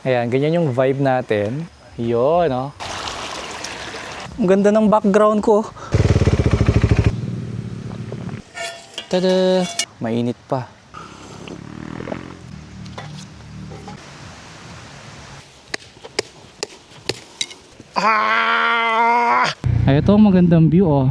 Ayan, ganyan yung vibe natin. Yun, no? Ang ganda ng background ko. Tada! Mainit pa. Ay, ito magandang view, oh.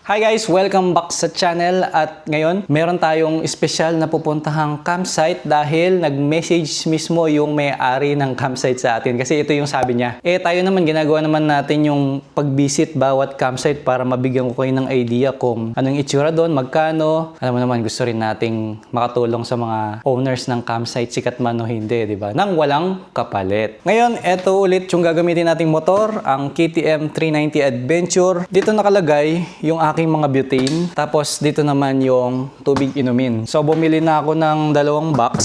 Hi guys! Welcome back sa channel at ngayon meron tayong espesyal na pupuntahang campsite dahil nag-message mismo yung may-ari ng campsite sa atin kasi ito yung sabi niya. Tayo naman ginagawa naman natin yung pag-visit bawat campsite para mabigyan ko kayo ng idea kung anong itsura doon, magkano. Alam mo naman gusto rin nating makatulong sa mga owners ng campsite, sikat man o hindi, di ba? Nang walang kapalit. Ngayon, ito ulit yung gagamitin nating motor, ang KTM 390 Adventure. Dito nakalagay yung aking mga butane. Tapos dito naman yung tubig inumin. So bumili na ako ng 2 box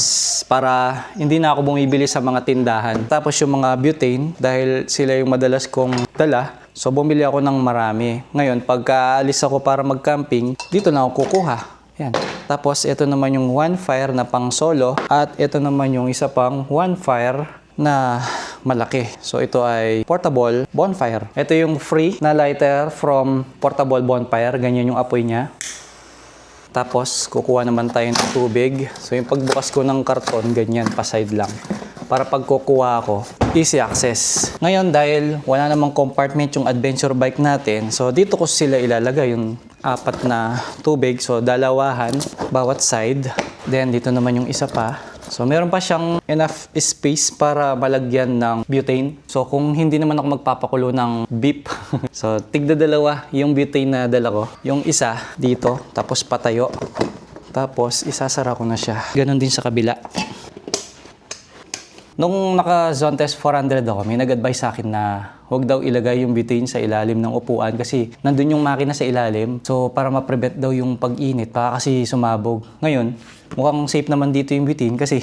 para hindi na ako bumibili sa mga tindahan. Tapos yung mga butane, dahil sila yung madalas kong dala, so bumili ako ng marami. Ngayon, pagka alis ako para mag-camping, dito na ako kukuha. Yan. Tapos ito naman yung one fire na pang solo at ito naman yung isa pang one fire na malaki. So ito ay portable bonfire. Ito yung free na lighter from portable bonfire. Ganyan yung apoy niya. Tapos kukuha naman tayo ng tubig. So yung pagbukas ko ng karton, ganyan pa side lang. Para pag kukuha ako, easy access. Ngayon dahil wala namang compartment yung adventure bike natin, so dito ko sila ilalagay yung 4 na tubig. So dalawahan bawat side. Then dito naman yung isa pa. So, meron pa siyang enough space para malagyan ng butane. So, kung hindi naman ako magpapakulo ng beep, so, tigda-dalawa yung butane na dala ko. Yung isa dito, tapos patayo. Tapos, isasara ko na siya. Ganon din sa kabila. Nung naka-zone test 400 ako, may nag-advise sa akin na huwag daw ilagay yung butane sa ilalim ng upuan kasi nandun yung makina sa ilalim. So, para ma-prevent daw yung pag-init, baka kasi sumabog. Ngayon, mukhang safe naman dito yung butane kasi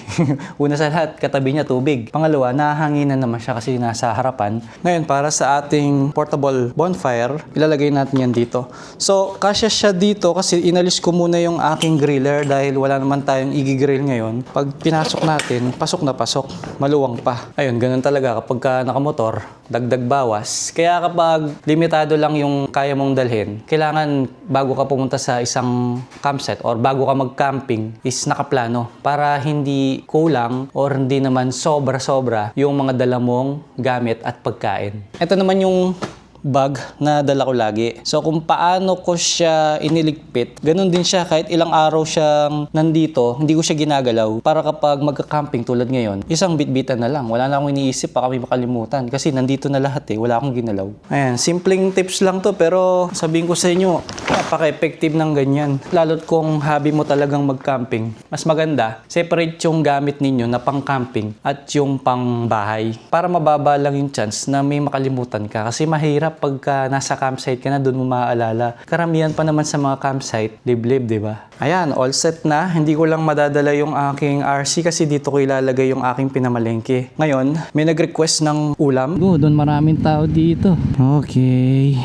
una sa lahat, katabi niya tubig. Pangalawa, nahanginan naman siya kasi nasa harapan. Ngayon, para sa ating portable bonfire, ilalagay natin yan dito. So, kasya siya dito kasi inalis ko muna yung aking griller dahil wala naman tayong i-grill ngayon. Pag pinasok natin, pasok na pasok. Maluwang pa. Ayun, ganun talaga kapag ka nakamotor, dagdag bawas. Kaya kapag limitado lang yung kaya mong dalhin, kailangan bago ka pumunta sa isang campsite or bago ka mag-camping is nakaplano para hindi kulang or hindi naman sobra-sobra yung mga dala mong gamit at pagkain. Ito naman yung bag na dala ko lagi. So kung paano ko siya iniligpit, ganun din siya kahit ilang araw siyang nandito, hindi ko siya ginagalaw para kapag magka-camping tulad ngayon, isang bitbitan na lang. Wala na akong iniisip pa kami makalimutan kasi nandito na lahat wala akong ginalaw. Ayan, simpleng tips lang to pero sabihin ko sa inyo, napaka-effective ng ganyan. Lalo't kung hobby mo talagang mag-camping. Mas maganda, separate yung gamit ninyo na pang-camping at yung pang-bahay para mababa lang yung chance na may makalimutan ka kasi mahirap pagka nasa campsite ka na, doon mo maaalala. Karamihan pa naman sa mga campsite, liblib, di ba? Ayan, all set na. Hindi ko lang madadala yung aking RC kasi dito ko ilalagay yung aking pinamalengke. Ngayon, may nag-request ng ulam. Doon maraming tao dito. Okay.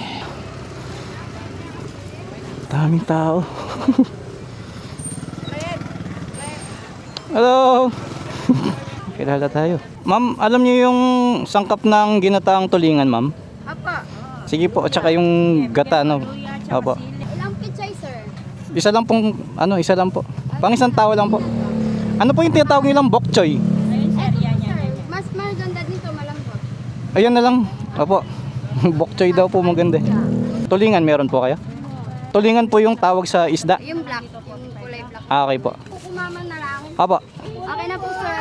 Daming tao. Hello! Kilala tayo. Ma'am, alam niyo yung sangkap ng ginataang tulingan, ma'am? Apa. Sige po, at saka yung gata, no? Opo. Ilang pichay, sir? Isa lang pong, isa lang po. Pang isang tao lang po. Ano po yung tinatawag nilang bok choy? Ayun, sir. Yan. Mas maganda dito, malambot. Ayun na lang. Opo. Bok choy daw po maganda. Tulingan meron po kayo? Tulingan po yung tawag sa isda? Yung black, yung kulay black. Okay po. Kukumaman na lang. Opo. Okay na po, sir.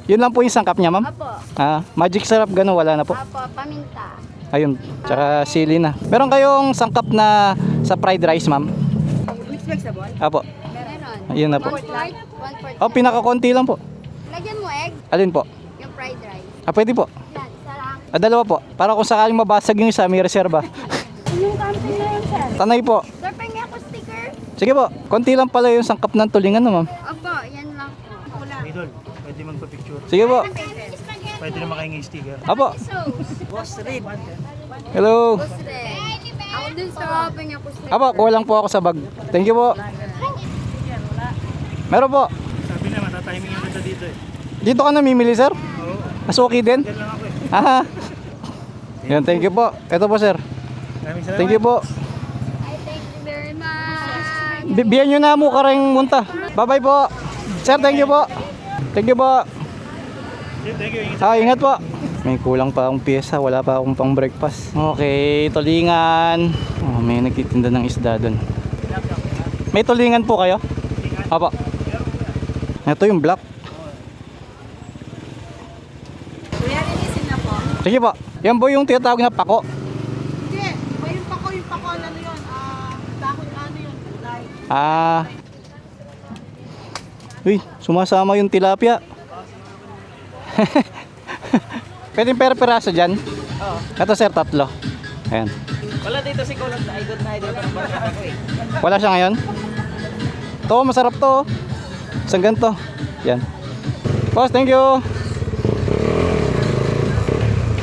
Yun lang po yung sangkap niya, ma'am? Apo. Magic syrup, gano'n, wala na po. Apo, paminta. Ayun, tsaka sili na. Meron kayong sangkap na sa fried rice, ma'am? Mixed vegetable? Apo. Meron. Ayun na po. 1/4. Oh, pinakakonti lang po. Lagyan mo egg, Alin po? yung fried rice. Pwede po. Yan, isa lang. Dalawa po. Para kung sakaling mabasag yung isa, may reserba. Yung camping na yun, sir. Tanay po. Sir, pengi ako sticker. Sige po. Konti lang pala yung sangkap ng tulingan, no, ma'am? Apo, yan lang po. Wala. Idol, pwede magpa-picture. Sige po. Pwede na makahingi sticker. Apo. Boss Red. Hello. Busre. Ako din sa pengi ako sticker. Apo, kuha lang po ako sa bag. Thank you po. Meron po. Sabi na, matatiming yung ganda dito eh. Dito ka namimili, sir? Oo. Asuki din? Diyan lang ako eh. Ah. Yan, thank you po. Ito po, sir. Maraming salamat. Thank you po. I thank you very much. Biyan nyo na mo karang munta. Bye-bye po. Sir, thank you po. Thank you po. Thank you. Ingat po. May kulang pa akong pyesa, wala pa akong pang breakfast. Okay, tulingan. Oh, may nagtitinda ng isda doon. May tulingan po kayo? Apo. Ito yung black. Kuya, linisin na po. Sige po. Yan po yung tinatawag na pako. Hindi, iba yung pako, ano yun, dahon ano yun, gulay. Ah. Uy, sumasama yung tilapia. Pwede pera-peraso dyan? Oo. Ito sir, 3. Ayan. Wala dito si Kulang sa idol na idol ng bata ako eh. Wala siya ngayon? Ito, masarap to. Isang ganito. Yan. Boss, thank you.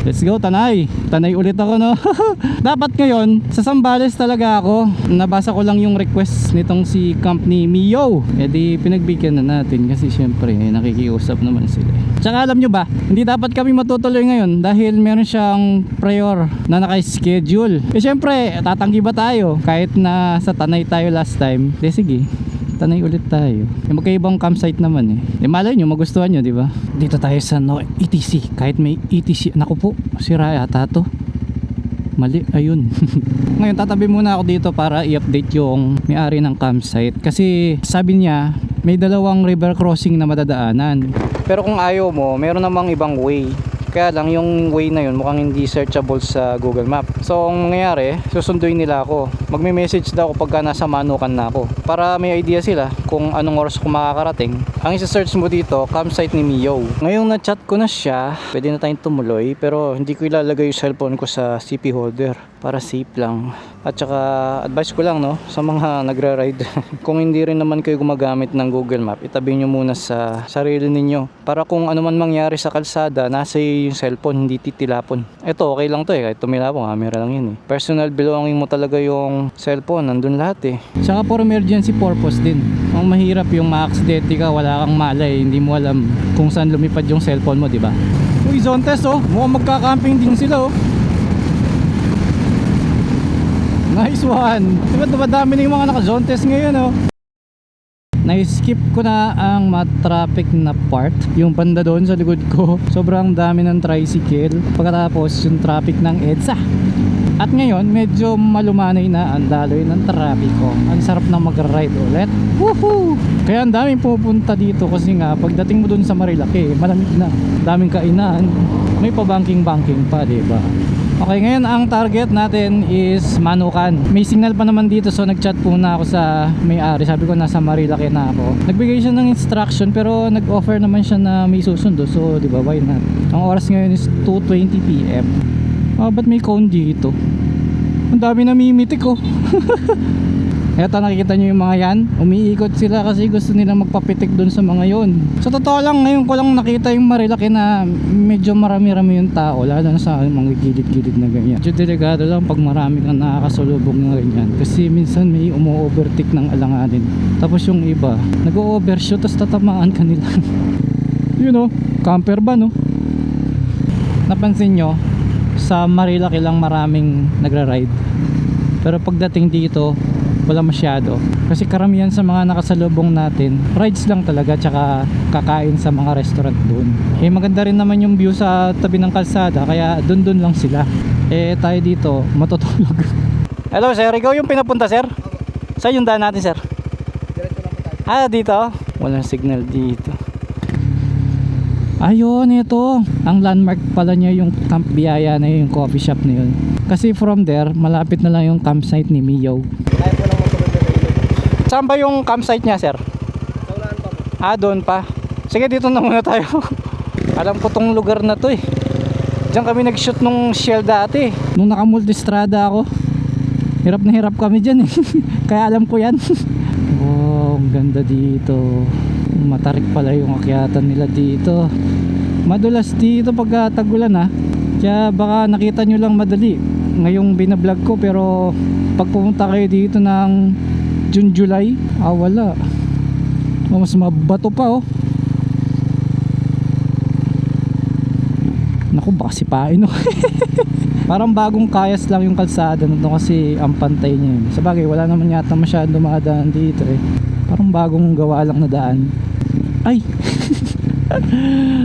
Let's go, Tanay. Tanay ulit ako, no? Dapat ngayon, sa Zambales talaga ako. Nabasa ko lang yung request nitong si company Mio. E di pinagbigyan na natin kasi syempre nakikiusap naman sila. Tsaka alam nyo ba, hindi dapat kami matutuloy ngayon dahil meron siyang prior na naka-schedule. E syempre, tatanggi ba tayo? Kahit na sa Tanay tayo last time. De sige. Tanay ulit tayo. Yung magkaibang campsite naman eh. Malay nyo, magustuhan nyo, di ba? Dito tayo sa no ETC. Kahit may ETC. Naku po, sira yata to. Mali, ayun. Ngayon, tatabi muna ako dito para i-update yung may-ari ng campsite. Kasi sabi niya, may 2 river crossing na madadaanan. Pero kung ayaw mo, meron namang ibang way. Kaya lang yung way na yun mukhang hindi searchable sa Google Map. So ang mangyayari, susunduin nila ako. Magme-message daw ako pagka nasa Manukan na ako. Para may idea sila kung anong oras ko makakarating. Ang isa-search mo dito, campsite ni Mio. Ngayong na-chat ko na siya, pwede na tayong tumuloy. Pero hindi ko ilalagay yung cellphone ko sa CP holder. Para safe lang. At saka advice ko lang no, sa mga nagra-ride. Kung hindi rin naman kayo gumagamit ng Google Map, itabi nyo muna sa sarili ninyo. Para kung ano man mangyari sa kalsada, nasa iyo yung cellphone, hindi titilapon. Ito okay lang to eh, kahit tumilapon, camera lang yun eh. Personal belonging mo talaga yung cellphone, nandun lahat eh. Saka for emergency purpose din. Ang mahirap yung ma-accidente ka, wala kang malay, hindi mo alam kung saan lumipad yung cellphone mo, di ba? Uy, zone test oh, mukhang magka-camping din sila oh. Nice one. Diba dumadami na yung mga naka-zone test ngayon oh. Na-skip ko na ang traffic na part. Yung banda doon sa likod ko. Sobrang dami ng tricycle. Pagkatapos yung traffic ng EDSA. At ngayon medyo malumanay na ang daloy ng trapiko. Ang sarap na mag-ride ulit. Woohoo! Kaya ang daming pupunta dito kasi nga pagdating mo doon sa Marilaki, malamig na. Daming kainan. May pa-banking-banking pa, diba? Okay, ngayon ang target natin is Manukan. May signal pa naman dito so nag-chat po na ako sa may-ari. Sabi ko nasa Marilaki na ako. Nagbigay siya ng instruction pero nag-offer naman siya na may susundo. So, di ba, why not? Ang oras ngayon is 2:20 PM. Ba't may cone dito? Ang dami namimitik oh. Eto, nakikita nyo yung mga yan, umiikot sila kasi gusto nila magpapitik dun sa mga yon. Sa totoo lang, ngayon ko lang nakita yung Marilaki na medyo marami-rami yung tao, lalo na sa mga gilid-gilid na ganyan. Medyo delikado lang pag marami kang nakakasulubog na ganyan kasi minsan may umu-overtake ng alanganin. Tapos yung iba, nag-o-overshoot tapos tatamaan ka nila. Yun know, camper ba no? Napansin nyo, sa Marilaki lang maraming nagra-ride. Pero pagdating dito, wala masyado kasi karamihan sa mga nakasalubong natin rides lang talaga tsaka kakain sa mga restaurant doon. Eh maganda rin naman yung view sa tabi ng kalsada kaya doon lang sila. Eh tayo dito matutulog. Hello sir, ikaw yung pinapunta sir? Saan yung daan natin sir? Dito? Walang signal dito. Ayun, ito ang landmark pala niya yung Camp Biyaya na yung coffee shop na yun. Kasi from there malapit na lang yung campsite ni Mio. Saan ba yung campsite niya, sir? Saulaan pa po. Doon pa. Sige, dito na muna tayo. Alam ko tong lugar na to eh. Diyan kami nag-shoot nung Shell dati. Nung naka-multistrada ako, hirap na hirap kami dyan eh. Kaya alam ko yan. Oh, ang ganda dito. Matarik pala yung akyatan nila dito. Madulas dito pag tagulan ha. Kaya baka nakita nyo lang madali ngayong binablog ko, pero pag pumunta kayo dito ng June, July, wala. Oh, mas mabato pa oh. Naku, baka sipain oh. Parang bagong kayas lang yung kalsada nito kasi ang pantay niya. Sa bagay, wala naman yata masyado dumadaan dito eh. Parang bagong gawa lang na daan. Ay!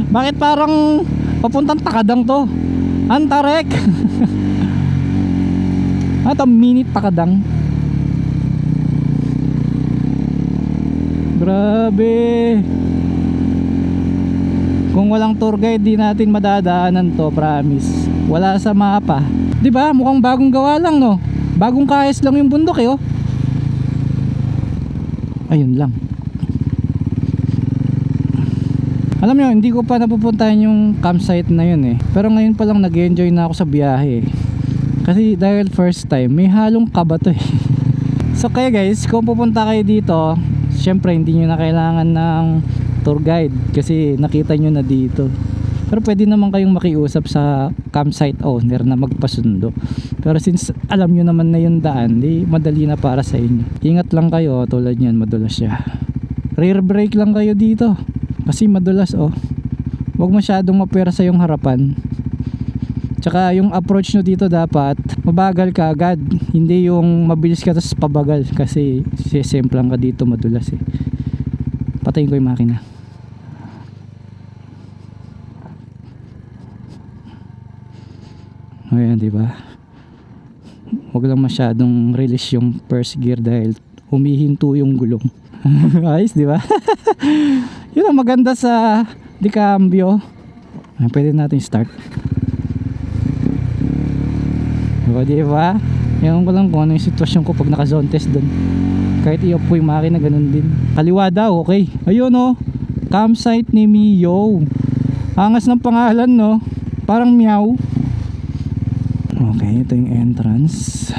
Bakit parang papuntang Takadang to? Antarek! Ito, mini Takadang. Grabe! Kung walang tour guide, di natin madadaanan to, promise. Wala sa mapa. 'Di ba? Mukhang bagong gawa lang, no? Bagong kayas lang yung bundok eh, oh. Ayun lang. Alam niyo, hindi ko pa napupuntahan yung campsite na yun eh. Pero ngayon pa lang nag-enjoy na ako sa biyahe eh. Kasi dahil first time, may halong kaba to eh. So kaya guys, kung pupunta kayo dito, syempre hindi nyo na kailangan ng tour guide kasi nakita nyo na dito. Pero pwede naman kayong makiusap sa campsite owner na magpasundo. Pero since alam nyo naman na yung daan, di madali na para sa inyo. Ingat lang kayo, tulad nyan, madulas siya. Rear brake lang kayo dito kasi madulas oh. Huwag masyadong mapwersa yung harapan. Tsaka yung approach nyo dito dapat mabagal ka agad, hindi yung mabilis ka tapos pabagal kasi sisemplang ka dito, madulas eh. Patayin ko yung makina. Ayan, diba? Huwag lang masyadong release yung first gear dahil humihinto yung gulong. Ayos, diba? Yun ang maganda sa Decambio. Pwede natin start. O, diba? Yan ko lang kung ano yung sitwasyon ko pag naka-zone test dun. Kahit i-off ko yung makina, ganun din. Kaliwa daw, okay. Ayun oh, campsite ni Mio. Angas ng pangalan, no? Parang meow. Okay, ito yung entrance.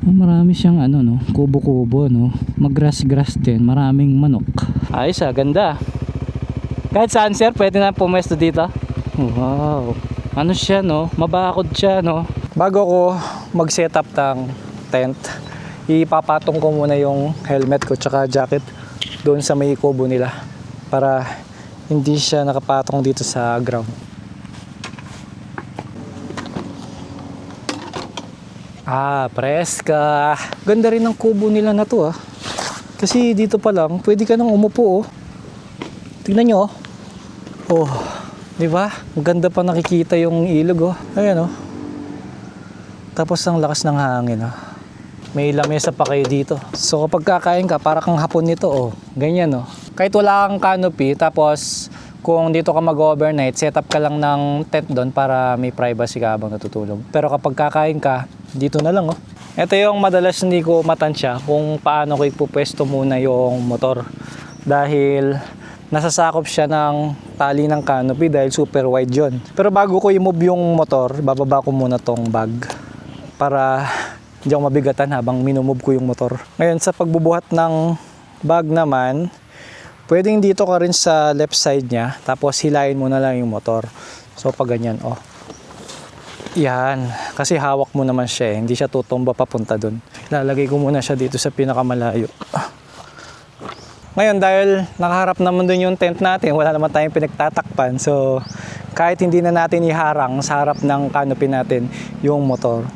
Oh, marami siyang ano, no? Kubo-kubo, no? Mag-grass-grass din. Maraming manok. Ayos ah, ganda. Kahit saan, sir, pwede na pumesto dito. Wow. Ano siya, no? Mabakod siya, no? Bago ko mag-setup ng tent, ipapatong ko muna yung helmet ko tsaka jacket doon sa may kubo nila para hindi siya nakapatong dito sa ground. Ah, preska. Ganda rin ng kubo nila na to ah. Kasi dito pa lang, pwede ka nang umupo oh. Tingnan nyo oh. Oh, di ba? Ganda pa nakikita yung ilog oh. Ayan oh. Tapos ang lakas ng hangin oh. May lamesa pa kayo dito. So kapag kakain ka, para kang hapon nito oh. Ganyan oh. Kahit wala kang canopy, tapos kung dito ka mag-overnight, set up ka lang ng tent doon para may privacy ka habang natutulog. Pero kapag kakain ka, dito na lang oh. Ito yung madalas hindi ko matansya kung paano ko ipupwesto muna yung motor. Dahil nasasakop siya ng tali ng canopy dahil super wide yun. Pero bago ko i-move yung motor, bababa ko muna tong bag para hindi ako mabigatan habang minumove ko yung motor. Ngayon sa pagbubuhat ng bag naman, pwedeng dito ka rin sa left side niya, tapos hilahin mo na lang yung motor. So pag ganyan, oh. Yan, kasi hawak mo naman siya eh. Hindi siya tutumba papunta dun. Lalagay ko muna siya dito sa pinakamalayo. Ngayon dahil nakaharap naman dun yung tent natin, wala naman tayong pinagtatakpan. So kahit hindi na natin iharang sa harap ng canopy natin yung motor.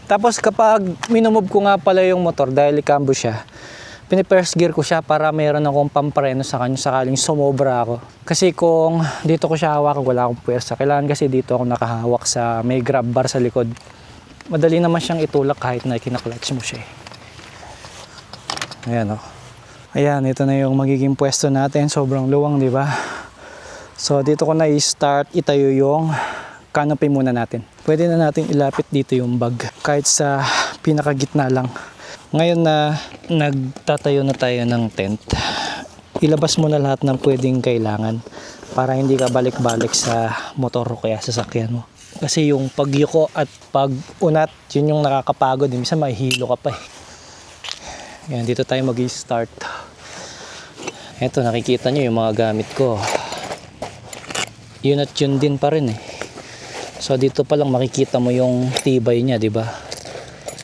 Tapos kapag minumove ko nga pala yung motor dahil ikambo siya, pini-first gear ko siya para mayroon akong pampreno sa kanya sakaling sumobra ako. Kasi kung dito ko siya hawakan, wala akong puwersa. Kailangan kasi dito ako nakahawak sa may grab bar sa likod. Madali naman siyang itulak kahit na kinaklatch mo siya. Ayan o. Ayan, ito na yung magiging pwesto natin. Sobrang luwang, di ba? So dito ko na i-start itayo yung canopy muna natin. Pwede na natin ilapit dito yung bag kahit sa pinakagitna lang. Ngayon na nagtatayo na tayo ng tent, ilabas mo na lahat ng pwedeng kailangan para hindi ka balik-balik sa motor o kaya sa sasakyan mo. Kasi yung pagyuko at pag-unat, yun yung nakakapagod. Minsan mahihilo ka pa eh. Yan, dito tayo mag-i-start. Eto, nakikita nyo yung mga gamit ko. Yun at yun din pa rin eh. So dito pa lang makikita mo yung tibay niya, di ba?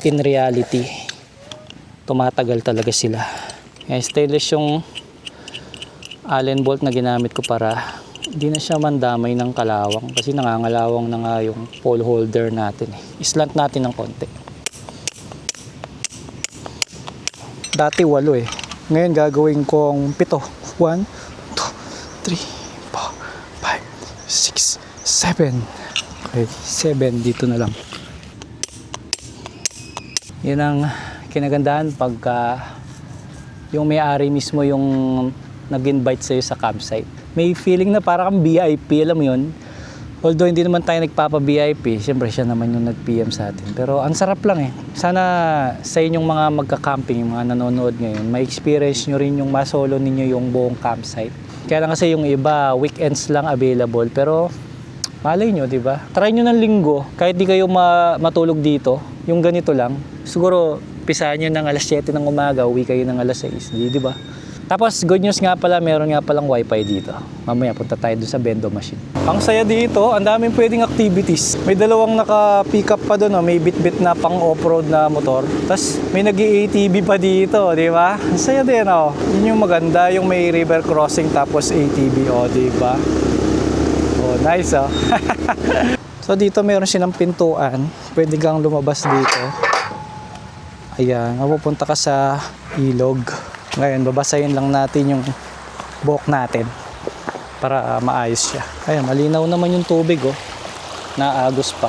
In reality, tumatagal talaga sila. Stainless yung Allen bolt na ginamit ko para hindi na siya mandamay ng kalawang kasi nangangalawang na nga yung pole holder natin. Islant natin ng konti. Dati 8 eh. Ngayon gagawin kong 7. 1, 2, 3, 4, 5, 6, 7. Okay, 7 dito na lang. Yan ang kinagandahan pagka yung may-ari mismo yung nag-invite sa'yo sa campsite. May feeling na parang kang VIP, alam mo yun? Although hindi naman tayo nagpapa-VIP, siyempre siya naman yung nag-PM sa atin. Pero ang sarap lang eh. Sana sa inyong mga magka-camping, yung mga nanonood ngayon, may experience nyo rin yung masolo ninyo yung buong campsite. Kaya lang kasi yung iba, weekends lang available. Pero malay nyo, di ba? Try nyo ng linggo, kahit di kayo matulog dito, yung ganito lang. Siguro, pisahan nyo ng alas 7 ng umaga, uwi kayo ng alas 6, di ba? Tapos, good news nga pala, meron nga palang wifi dito. Mamaya, punta tayo doon sa Bendo Machine. Ang saya dito, ang daming pwedeng activities. May dalawang naka-pick up pa doon, may bit-bit na pang off-road na motor. Tapos, may nag-ATV pa dito, di ba? Ang saya din, oh. Yun yung maganda, yung may river crossing tapos ATV, oh, di ba? Oh, nice, oh. So, dito meron silang pintuan. Pwede kang lumabas dito. Ayan, mapupunta ka sa ilog. Ngayon, babasahin lang natin yung buhok natin para maayos siya. Ayan, malinaw naman yung tubig, oh. Naagos pa.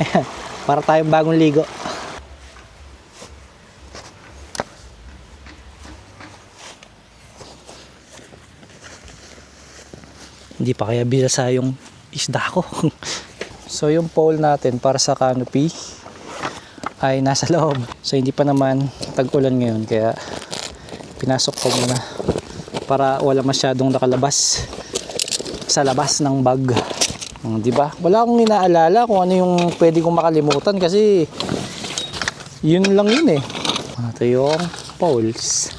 Ayan, para tayong bagong ligo. Hindi pa kaya binasa yung isda ko. So yung pole natin para sa canopy ay nasa loob. So hindi pa naman tag-ulan ngayon kaya pinasok ko muna para wala masyadong nakalabas sa labas ng bag. Di ba? Wala akong inaalala kung ano yung pwede kong makalimutan kasi yun lang yun eh. Ito yung poles.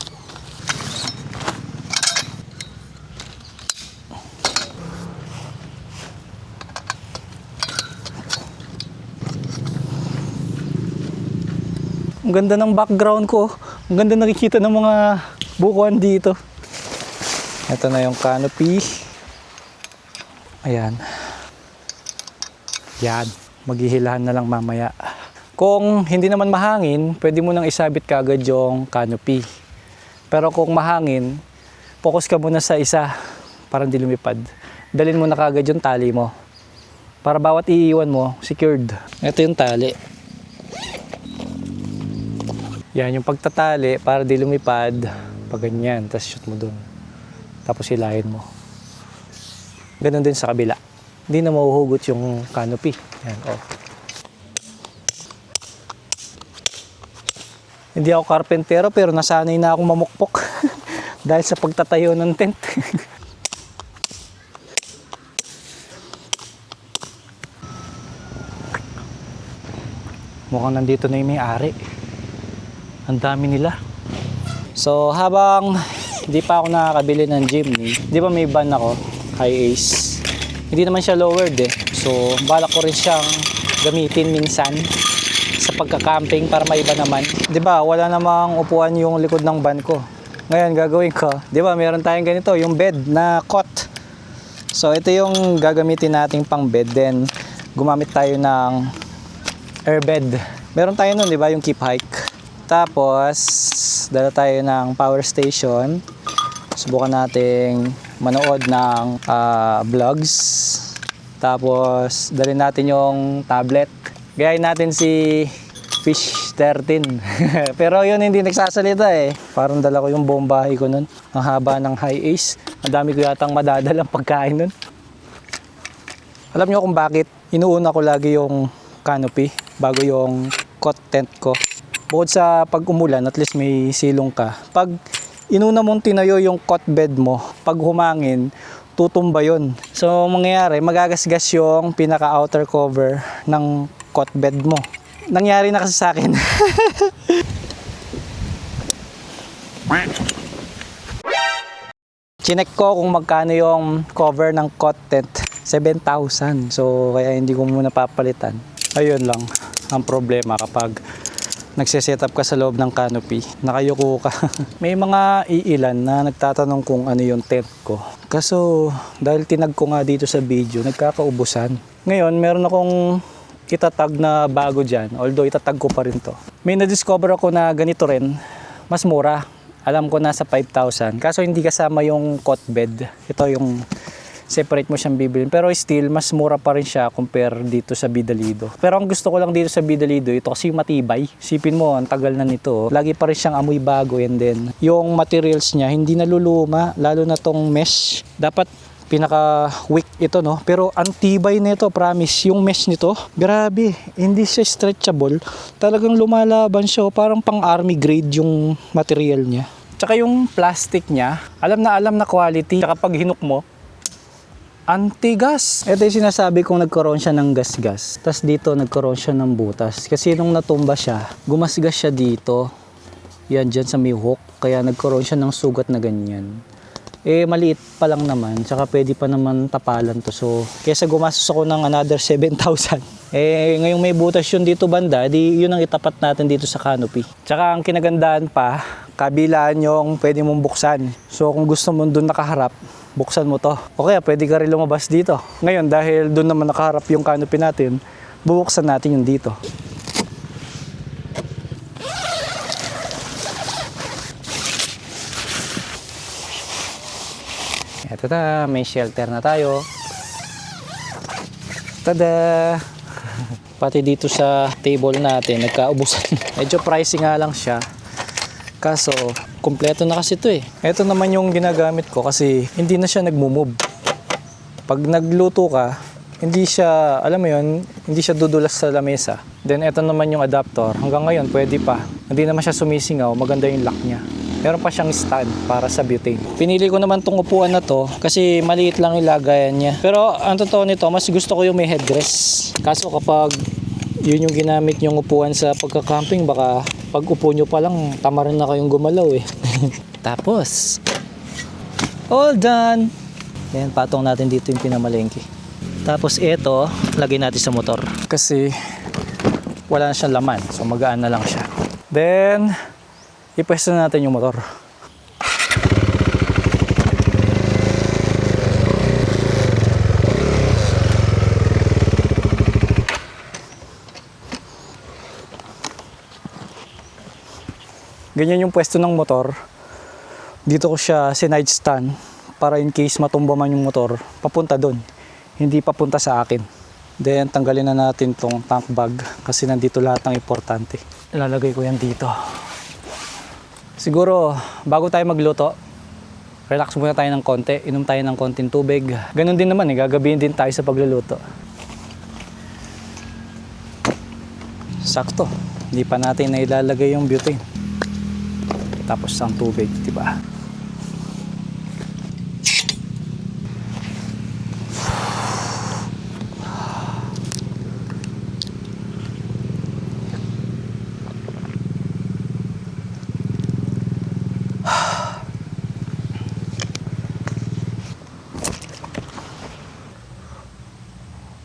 Ang ganda ng background ko. Ang ganda nakikita ng mga bukuan dito. Ito na yung canopy. Ayan. Yan. Maghihilahan na lang mamaya. Kung hindi naman mahangin, pwede mo nang isabit kagad yung canopy. Pero kung mahangin, focus ka muna sa isa para hindi lumipad. Dalhin mo na kagad yung tali mo. Para bawat iiwan mo, secured. Ito yung tali. Yan yung pagtatali para di lumipad. Pag ganyan, tapos shoot mo dun. Tapos hilahin mo. Ganun din sa kabila. Hindi na mahuhugot yung canopy. Yan, oh. Hindi ako karpentero pero nasanay na akong mamukpok. Dahil sa pagtatayo ng tent. Mukhang nandito na yung may-ari. Ang dami nila. So habang hindi pa ako nakakabili ng Jimny, di ba may van ako, High Ace. Hindi naman siya lowered eh. So balak ko rin siyang gamitin minsan sa pagka-camping para maiba naman. Di ba wala namang upuan yung likod ng van ko. Ngayon gagawin ko, di ba meron tayong ganito, yung bed na cot. So ito yung gagamitin nating pang bed. Then gumamit tayo ng airbed. Meron tayo nun, di ba, yung keep hike. Tapos, dala tayo ng power station. Subukan nating manood ng vlogs. Tapos, dalhin natin yung tablet. Gayahin natin si Fish 13. Pero yun, hindi nagsasalita eh. Parang dala ko yung buong bahay ko nun. Ang haba ng High Ace. Ang dami ko yatang madadalang pagkain nun. Alam nyo kung bakit inuuna ko lagi yung canopy bago yung cot tent ko. Bukod sa pag umulan, at least may silong ka. Pag inuna mong tinayo yung cot bed mo, pag humangin, tutumba yun. So, mangyayari, magagasgas yung pinaka-outer cover ng cot bed mo. Nangyari na kasi sa akin. Chinek ko kung magkano yung cover ng cot tent. 7,000. So kaya hindi ko muna papalitan. Ayun lang ang problema kapag nagse-set up ka sa loob ng canopy, nakayuko ka. May mga iilan na nagtatanong kung ano yung tent ko. Kaso dahil tinag ko nga dito sa video, nagkakaubusan. Ngayon meron akong itatag na bago dyan, although itatag ko pa rin to. May na-discover ako na ganito rin, mas mura. Alam ko nasa 5,000, kaso hindi kasama yung cot bed. Ito yung separate mo siyang bibilin. Pero still, mas mura pa rin siya compare dito sa Bidalido. Pero ang gusto ko lang dito sa Bidalido, ito kasi matibay. Sipin mo, ang tagal na nito. Lagi pa rin siyang amoy bago, and then yung materials niya, hindi naluluma, lalo na tong mesh. Dapat pinaka weak ito, no? Pero ang tibay nito, promise. Yung mesh nito, grabe, hindi siya stretchable. Talagang lumalaban siya, parang pang army grade yung material niya. Tsaka yung plastic niya, alam na quality. Tsaka pag hinuk mo, antigas. Ito yung sinasabi kong nagkaroon siya ng gas-gas. Tapos dito nagkaroon siya ng butas. Kasi nung natumba siya, gumasgas siya dito. Yan, dyan sa may hook. Kaya nagkaroon siya ng sugat na ganyan. Eh, maliit pa lang naman. Tsaka pwede pa naman tapalan to. So, kesa gumastos ako ng another 7,000. Eh, ngayong may butas yun dito banda, di yun ang itapat natin dito sa canopy. Tsaka ang kinagandaan pa, kabilaan yung pwede mong buksan. So, kung gusto mo dun nakaharap, buksan mo to. O kaya pwede ka rin lumabas dito. Ngayon, dahil doon naman nakaharap yung canopy natin, bubuksan natin yung dito. Eto na, may shelter na tayo. Tada! Pati dito sa table natin, nagkaubusan. Medyo pricey nga lang siya. Kaso, kumpleto na kasi ito eh. Ito naman yung ginagamit ko kasi hindi na siya nagmo-move. Pag nagluto ka, hindi siya, alam mo yun, hindi siya dudulas sa lamesa. Then ito naman yung adapter. Hanggang ngayon, pwede pa. Hindi naman siya sumisingaw, maganda yung lock niya. Meron pa siyang stand para sa butane. Pinili ko naman tong upuan na to kasi maliit lang yung lagayan niya. Pero ang totoo nito, mas gusto ko yung may headrest. Kaso kapag yun yung ginamit yung upuan sa pagka-camping, baka pag upo nyo pa lang, tama rin na kayong gumalaw eh. Tapos, all done! Yan, patong natin dito yung pinamalengke. Tapos ito, lagay natin sa motor. Kasi wala na siyang laman, so magaan na lang siya. Then, ipwesto na natin yung motor. Ganyan yung pwesto ng motor. Dito ko siya sinide stand para in case matumba man yung motor, papunta doon. Hindi papunta sa akin. Then tanggalin na natin tong tank bag kasi nandito lahat ng importante. Ilalagay ko yan dito. Siguro bago tayo magluto, relax muna tayo ng konti. Inom tayo ng konting tubig. Ganun din naman eh, gagabihin din tayo sa pagluluto. Sakto. Hindi pa natin na ilalagay yung butane. Tapos ang tubig, di ba?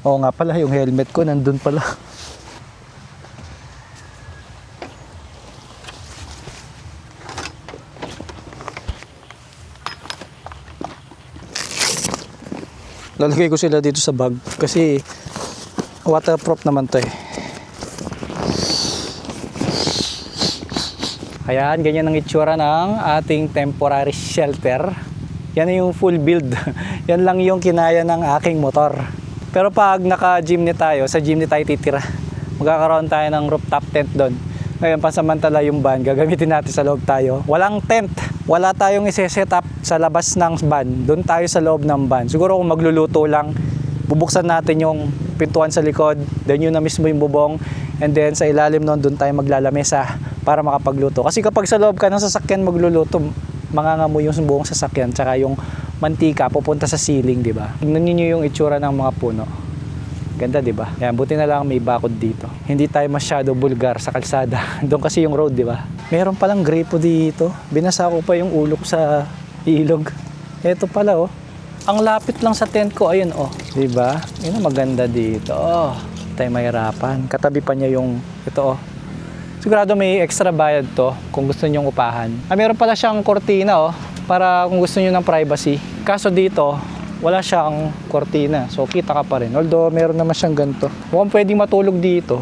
Oo nga pala, yung helmet ko nandun pala. Lalagay ko sila dito sa bag kasi waterproof naman to eh. Ayan, ganyan ang itsura ng ating temporary shelter. Yan yung full build. Yan lang yung kinaya ng aking motor. Pero pag naka-jeepney tayo, sa jeepney tayo titira. Magkakaroon tayo ng rooftop tent doon. Ngayon, pansamantala yung van, gagamitin natin sa loob tayo. Walang tent. Wala tayong isi-set up sa labas ng van. Doon tayo sa loob ng van. Siguro kung magluluto lang, bubuksan natin yung pintuan sa likod. Then yun na mismo yung bubong. And then sa ilalim nun, doon tayo maglalamesa para makapagluto. Kasi kapag sa loob ka ng sasakyan magluluto, mangangamoy yung buong sasakyan. Tsaka yung mantika pupunta sa ceiling, di ba? Tignan niyo yung itsura ng mga puno. Ganda, di ba? Yan, buti na lang may bakod dito. Hindi tayo masyado bulgar sa kalsada. Doon kasi yung road, di ba? Meron palang gripo dito. Binasa ko pa yung ulo ko sa ilog. Eto pala, oh. Ang lapit lang sa tent ko, ayun oh. Diba? Yun ang maganda dito. Oh, tayo mahirapan. Katabi pa niya yung, ito oh. Sigurado may extra bayad to kung gusto nyong upahan. Meron pala siyang kortina oh, para kung gusto nyo ng privacy. Kaso dito, wala siyang kortina. So kita ka pa rin. Although meron naman siyang ganito. Mukhang pwedeng matulog dito.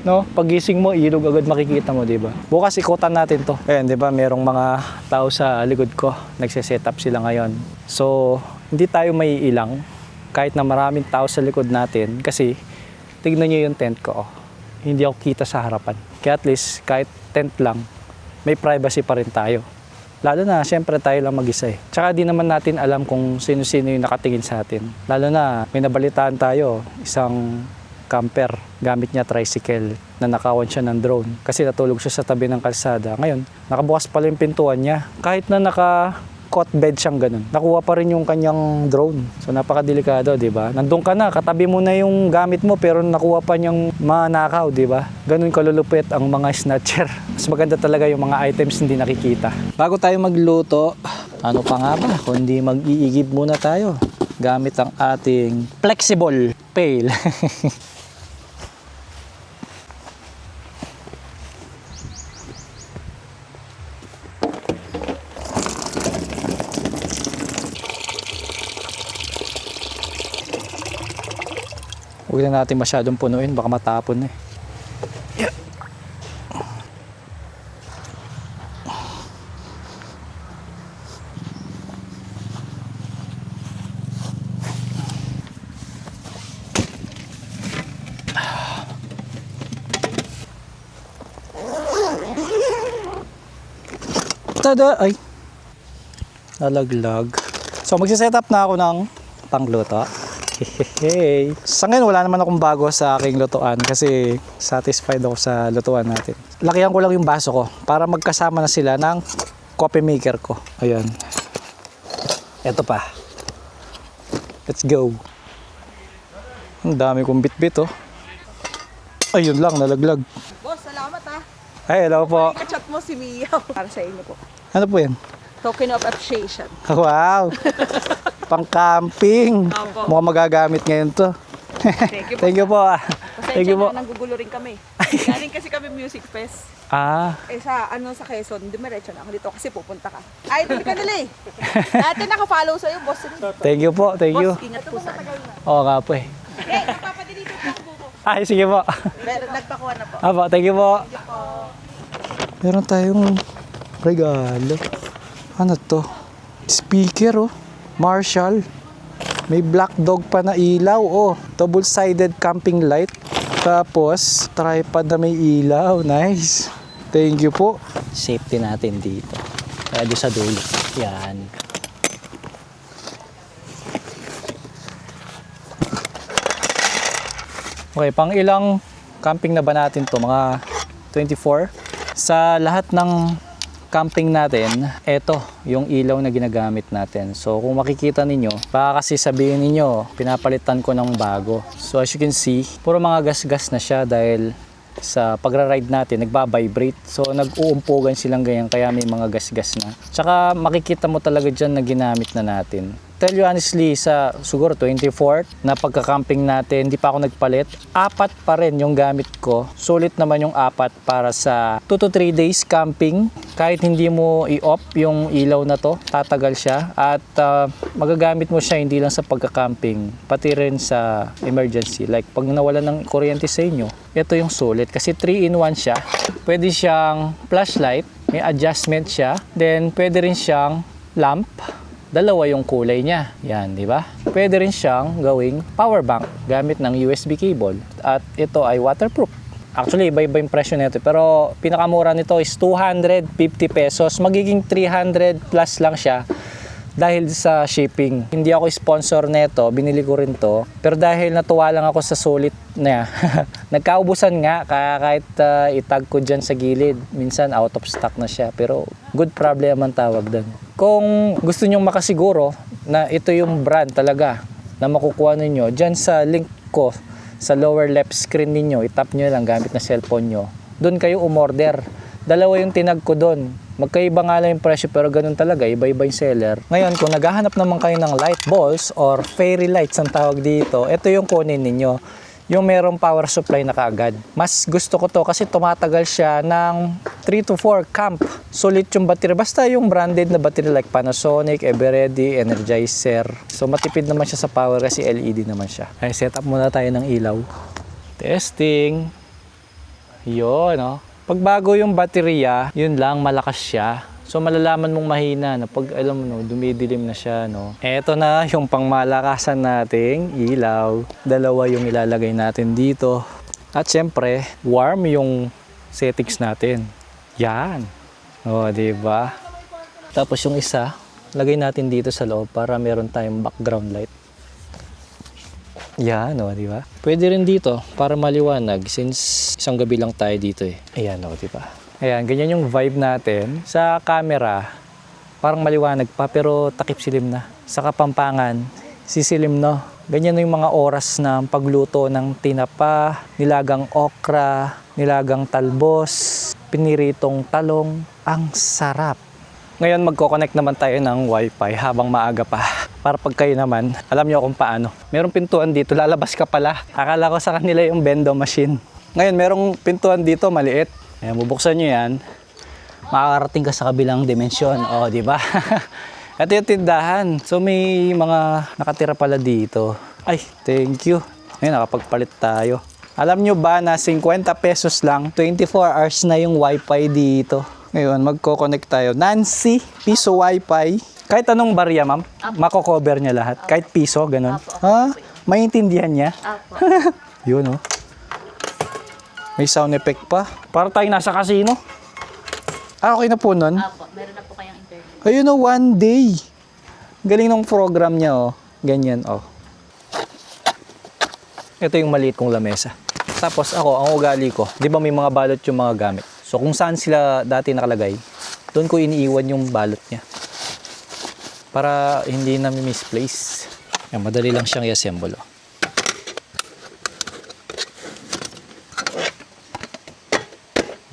No? Pagising mo, ilog agad makikita mo, 'di ba? Bukas ikutan natin 'to. Ayun, 'di ba? Merong mga tao sa likod ko. Nagse-set up sila ngayon. So, hindi tayo may ilang kahit na maraming tao sa likod natin kasi tignan niyo yung tent ko. Oh. Hindi ako kita sa harapan. Kaya at least kahit tent lang, may privacy pa rin tayo. Lalo na, syempre tayo lang mag-isa eh. Tsaka di naman natin alam kung sino-sino yung nakatingin sa atin. Lalo na, may nabalitaan tayo, isang camper, gamit niya tricycle, na nakawan siya ng drone. Kasi natulog siya sa tabi ng kalsada. Ngayon, nakabukas pala yung pintuan niya. Kahit na naka-cot bed siyang ganun, nakuha pa rin yung kanyang drone. So napakadelikado, di ba? Nandun ka na, katabi mo na yung gamit mo, pero nakuha pa niyang manakaw, di ba? Ganun kalulupit ang mga snatcher. Mas maganda talaga yung mga items hindi nakikita. Bago tayo magluto, ano pa nga ba? Kundi mag-iigib muna tayo gamit ang ating flexible pail. Huwag na natin masyadong punuin, baka matapon eh. Tada! Ay! Nalaglag. So magsiset up na ako ng pangluto. Hey. Sa ngayon wala naman akong bago sa aking lutuan kasi satisfied ako sa lutuan natin. Lakihan ko lang yung baso ko para magkasama na sila ng coffee maker ko. Ayan. Ito pa. Let's go. Ang dami kong bit-bit oh. Ayun lang, nalaglag. Boss, salamat ha. Ay, hello po. Kachat mo si Mia. Para sa inyo po. Ano po yan? Token of appreciation. Wow! Pang-camping. Opo. Mukhang magagamit ngayon to. Thank you po. Thank you po. Thank you po. Na, nanggugulo rin kami. Galing kasi kami music fest. Ah, Sa Quezon, dumiretso na ako dito kasi pupunta ka. Ay, dumi ka nila eh. Dati nakafollow sa'yo, boss. thank you po. Thank you. Boss, ingat po sa akin. Oo nga po eh. Eh, nagpapadeliver po ang buko. Ay, sige po. Pero nagpakuha na po. Apo, thank you po. Thank you po. Meron tayong regalo. Ano to? Speaker oh. Marshall. May black dog pa na ilaw oh. Double-sided camping light. Tapos, tripod na may ilaw. Nice. Thank you po. Safety natin dito. Kaya doon sa dulo. Yan. Okay, pang ilang camping na ba natin to? Mga 24? Sa lahat ng camping natin, eto yung ilaw na ginagamit natin. So kung makikita ninyo, baka kasi sabihin ninyo, pinapalitan ko ng bago. So as you can see, puro mga gas-gas na siya dahil sa pagra-ride natin, nagba-vibrate. So nag-uumpugan silang ganyan kaya may mga gas-gas na. Tsaka makikita mo talaga dyan na ginamit na natin. Tell you honestly, sa siguro 24th na pagka-camping natin, hindi pa ako nagpalit. 4 pa rin yung gamit ko. Sulit naman yung 4 para sa 2 to 3 days camping. Kahit hindi mo i-off yung ilaw na to, tatagal siya. At magagamit mo siya hindi lang sa pagka-camping, pati rin sa emergency. Like pag nawalan ng kuryente sa inyo, ito yung sulit. Kasi 3-in-1 siya. Pwede siyang flashlight, may adjustment siya. Then pwede rin siyang lamp. Dalawa yung kulay niya. Yan, di ba? Pwede rin siyang gawing power bank gamit ng USB cable. At ito ay waterproof. Actually, iba-iba yung presyo nito. Pero pinakamura nito is 250 pesos. Magiging 300 plus lang siya dahil sa shipping. Hindi ako sponsor nito. Binili ko rin to. Pero dahil natuwa lang ako sa sulit niya. Nagkaubusan nga. Kahit itag ko dyan sa gilid. Minsan out of stock na siya. Pero good problem ang tawag doon. Kung gusto nyong makasiguro na ito yung brand talaga na makukuha ninyo, dyan sa link ko sa lower left screen ninyo, itap nyo lang gamit na cellphone nyo. Doon kayo umorder. Dalawa yung tinag ko doon. Magkaiba nga lang yung presyo pero ganun talaga, iba-iba yung seller. Ngayon, kung naghahanap naman kayo ng light balls or fairy lights ang tawag dito, ito yung kunin ninyo. Yung merong power supply na kaagad. Mas gusto ko to kasi tumatagal siya ng 3 to 4 camp. Sulit yung battery. Basta yung branded na battery like Panasonic, Eveready, Energizer. So matipid naman siya sa power kasi LED naman siya. Ay, set up muna tayo ng ilaw. Testing. Yun, no? Pag bago yung baterya, yun lang, malakas siya. So malalaman mong mahina na pag alam mo, no, dumidilim na siya, no. Eto na yung pangmalakasan nating ilaw. Dalawa yung ilalagay natin dito. At syempre, warm yung settings natin. Yan. O, di ba? Tapos yung isa, lagay natin dito sa loob para meron tayong background light. Yan, o, di ba? Pwede rin dito para maliwanag since isang gabi lang tayo dito eh. Ayan, o, di ba? Ayan, ganyan yung vibe natin. Sa camera, parang maliwanag pa pero takip silim na. Sa Kapampangan, sisilim no. Ganyan yung mga oras ng pagluto ng tinapa, nilagang okra, nilagang talbos, piniritong talong. Ang sarap. Ngayon magko-connect naman tayo ng wifi habang maaga pa. Para pag kayo naman, alam nyo kung paano. Merong pintuan dito, lalabas ka pala. Akala ko sa kanila yung bendo machine. Ngayon, merong pintuan dito, maliit. Ayan, bubuksan nyo yan, makakarating ka sa kabilang dimensyon. O, di ba? Ito yung tindahan. So, may mga nakatira pala dito. Ay, thank you. Ngayon, nakapagpalit tayo. Alam nyo ba na 50 pesos lang, 24 hours na yung wifi dito. Ngayon, magko-connect tayo. Nancy, piso wifi. Kahit anong barya, ma'am, mako-cover niya lahat. Kahit piso, ganun. Ha? Maintindihan niya? Yun, oh. May sound effect pa. Para tayong nasa casino. Ah, okay na po nun? Apo, meron na po kayong interview. Ayun o, 1 day. Galing ng program niya, oh. Ganyan, oh. Ito yung maliit kong lamesa. Tapos ako, ang ugali ko, di ba may mga balot yung mga gamit? So kung saan sila dati nakalagay, doon ko iniiwan yung balot niya. Para hindi na misplace. Yan, madali lang siyang i-assemble, oh.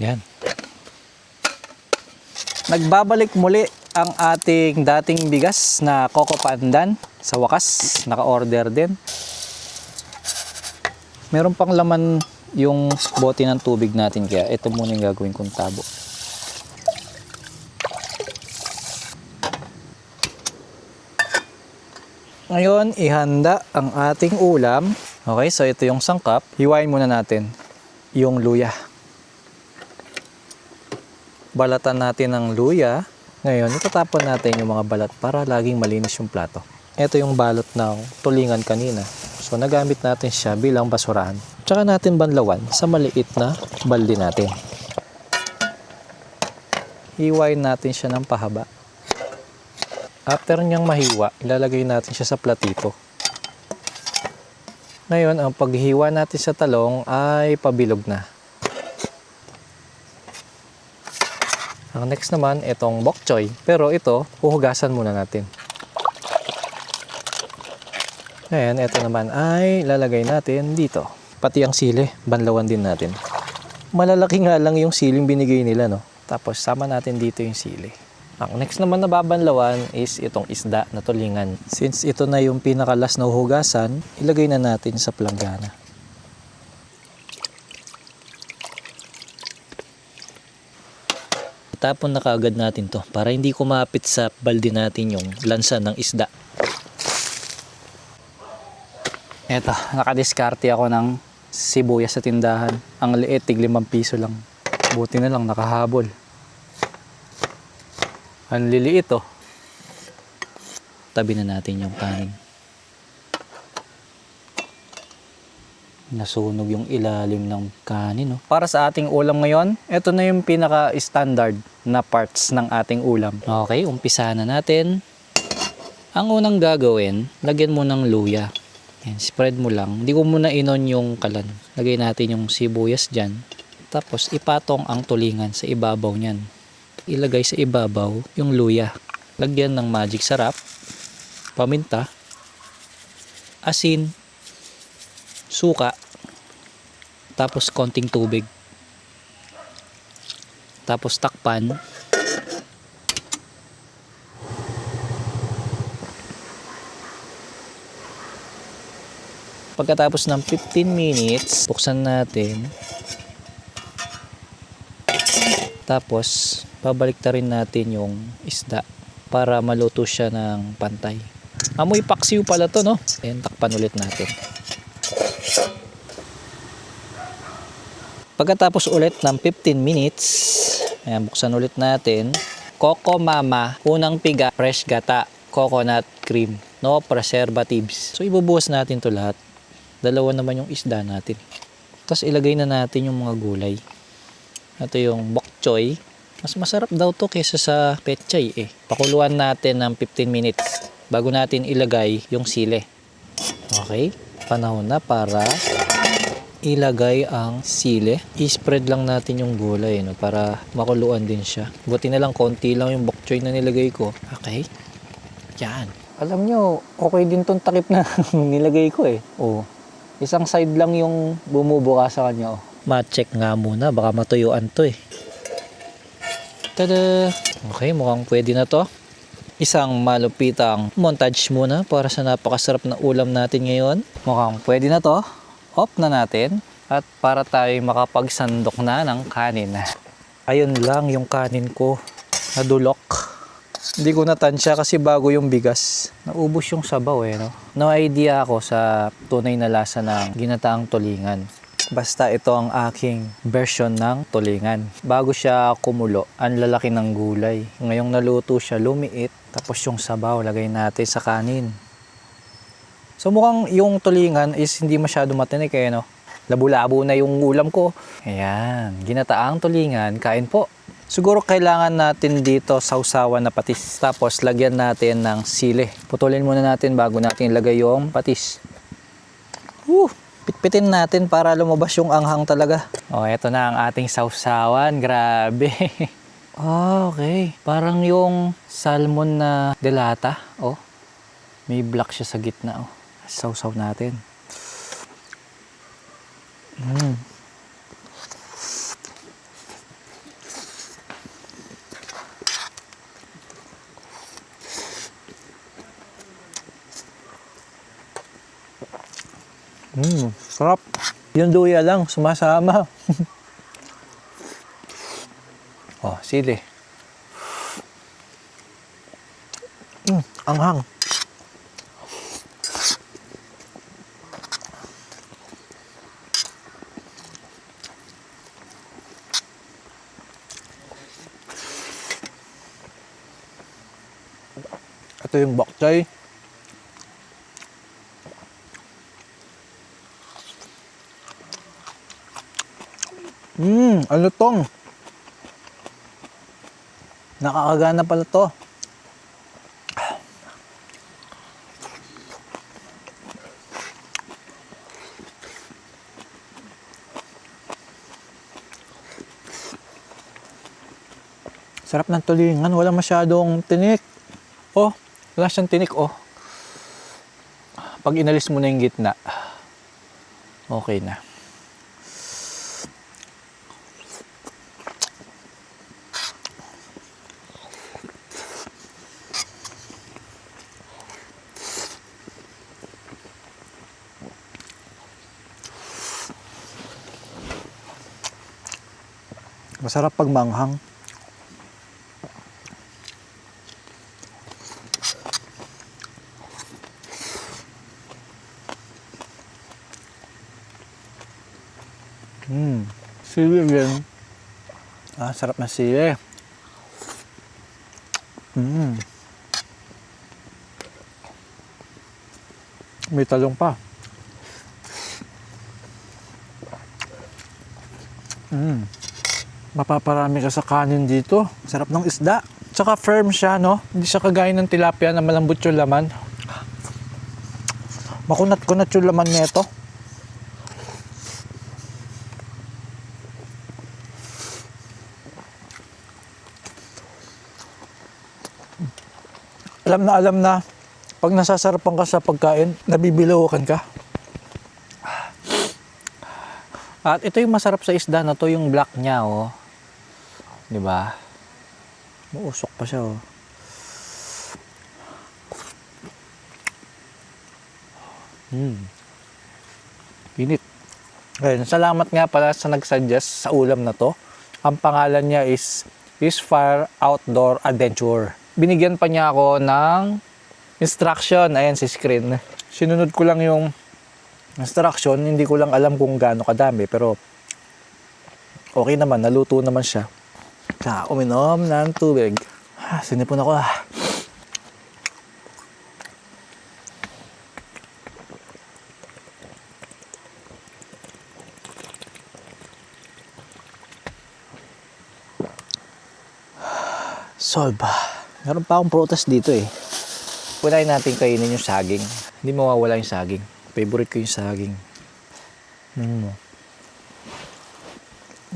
Yan. Nagbabalik muli ang ating dating bigas na Coco Pandan. Sa wakas, naka-order din. Meron pang laman yung bote ng tubig natin kaya ito muna yung gagawin kong tabo. Ngayon, ihanda ang ating ulam. Okay, so ito yung sangkap. Hiwain muna natin yung luya. Balatan natin ng luya. Ngayon, itatapon natin yung mga balat para laging malinis yung plato. Ito yung balot ng tulingan kanina. So, nagamit natin siya bilang basurahan. Tsaka natin banlawan sa maliit na balde natin. Hiwain natin siya ng pahaba. After niyang mahiwa, ilalagay natin siya sa platito. Ngayon, ang paghiwa natin sa talong ay pabilog na. Ang next naman, itong bok choy. Pero ito, huhugasan muna natin. Ngayon, ito naman ay lalagay natin dito. Pati ang sili, banlawan din natin. Malalaki nga lang yung siling binigay nila, no? Tapos, sama natin dito yung sili. Ang next naman na babanlawan is itong isda na tulingan. Since ito na yung pinakalas na huhugasan, ilagay na natin sa planggana. Tapon na kaagad natin to para hindi kumapit sa balde natin yung lansa ng isda. Eto, nakadiskarte ako ng sibuyas sa tindahan. Ang liit, tig 5 piso lang. Buti na lang, nakahabol. Ang liliit, oh. Tabi na natin yung kanin. Nasunog yung ilalim ng kanin, no? Para sa ating ulam ngayon, ito na yung pinaka-standard na parts ng ating ulam. Okay, umpisa na natin. Ang unang gagawin, lagyan mo ng luya. Yan, spread mo lang. Hindi ko muna inon yung kalan. Lagay natin yung sibuyas dyan. Tapos ipatong ang tulingan sa ibabaw niyan. Ilagay sa ibabaw yung luya. Lagyan ng magic sarap, paminta, asin, suka, tapos konting tubig. Tapos takpan Pagkatapos ng 15 minutes, buksan natin. Tapos, babalik rin natin yung isda para maluto siya ng pantay. Amoy paksiw pala to, no? Ayan, takpan ulit natin. Pagkatapos ulit ng 15 minutes, ayan, buksan ulit natin. Coco Mama, unang piga, fresh gata, coconut cream, no preservatives. So, ibubuhos natin to lahat. Dalawa naman yung isda natin. Tapos, ilagay na natin yung mga gulay. Ito yung bok choy. Mas masarap daw to kaysa sa pechay eh. Pakuluan natin ng 15 minutes bago natin ilagay yung sili. Okay? Panahon na para ilagay ang sili. I-spread lang natin yung gulay, no, para makuluan din siya. Buti na lang konti lang yung bok choy na nilagay ko. Okay? Yan. Alam nyo, okay din tong takip na nilagay ko eh. Oh. Isang side lang yung bumubuka sa kanya. Oh. Ma-check nga muna, baka matuyuan to eh. Tada! Okay, mukhang pwede na to. Isang malupitang montage muna para sa napakasarap na ulam natin ngayon. Mukhang pwede na to. Off na natin. At para tayo makapagsandok na ng kanin. Ayun lang yung kanin ko. Nadulok. Hindi ko natansya kasi bago yung bigas. Naubos yung sabaw eh, no? No idea ako sa tunay na lasa ng ginataang tulingan. Basta ito ang aking version ng tulingan. Bago siya kumulo, ang lalaki ng gulay. Ngayong naluto siya, lumiit. Tapos yung sabaw, lagay natin sa kanin. So mukhang yung tulingan is hindi masyado matinik eh, no? Labo-labo na yung ulam ko. Ayan, ginataang tulingan, kain po. Siguro kailangan natin dito sausawan na patis. Tapos lagyan natin ng sili. Putulin muna natin bago natin ilagay yung patis. Pitpitin natin para lumabas yung anghang talaga. Oh, eto na ang ating sausawan. Grabe. Okay. Parang yung salmon na delata. Oh. May black siya sa gitna. Oh. Sausaw natin. Sarap. Yung luya lang, sumasama. Oh, sili. Anghang. Ito yung bok choy. Ano tong? Nakakagana pala to. Sarap ng tulingan, wala masyadong tinik. Oh, wala siyang tinik oh. Pag inalis mo na yung gitna, okay na. Masarap pag manghang. Sili again. Sarap na sili. May talong pa. Mapaparami ka sa kanin dito. Sarap ng isda. Tsaka firm siya, no? Hindi siya kagaya ng tilapia na malambot yung laman. Makunat-kunat yung laman nito. Alam na, pag nasasarapan ka sa pagkain, nabibilawakan ka. At ito yung masarap sa isda na to, yung black niya, oh. 'Di ba? Mausok pa siya, oh. Init. Ayun, salamat nga pala sa nagsuggest sa ulam na to. Ang pangalan niya is Fire Outdoor Adventure. Binigyan pa niya ako ng instruction. Ayan si screen. Sinunod ko lang yung instruction. Hindi ko lang alam kung gaano kadami. Pero okay naman. Naluto naman siya. Uminom ng tubig. Sinipon ako. Solve. Meron pa akong prutas dito eh. Punayin natin kainin yung saging. Hindi mawawala yung saging. Favorite ko yung saging.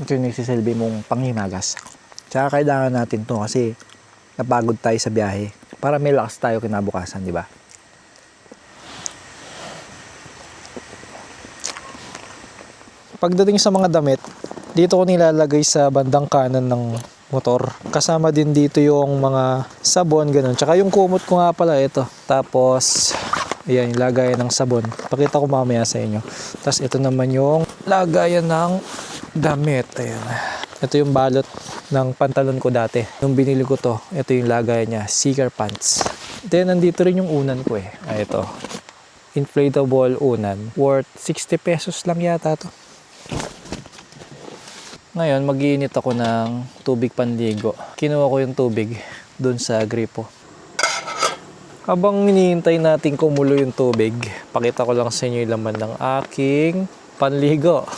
Ito yung nagsisilbi mong panghimagas. Tsaka kailangan natin to kasi napagod tayo sa biyahe. Para may lakas tayo kinabukasan, di ba? Pagdating sa mga damit, dito ko nilalagay sa bandang kanan ng motor. Kasama din dito yung mga sabon, ganun. Tsaka yung kumot ko nga pala, ito. Tapos, ayan, yung lagayan ng sabon. Pakita ko mamaya sa inyo. Tapos, ito naman yung lagayan ng damit. Ayan. Ito yung balot ng pantalon ko dati. Nung binili ko to, ito yung lagayan niya. Seeker pants. Then, nandito rin yung unan ko eh. Ito. Inflatable unan. Worth 60 pesos lang yata to. Ngayon, mag-iinit ako ng tubig panligo. Kinuha ko yung tubig doon sa gripo. Habang hinihintay natin kumulo yung tubig, pakita ko lang sa inyo yung laman ng aking panligo.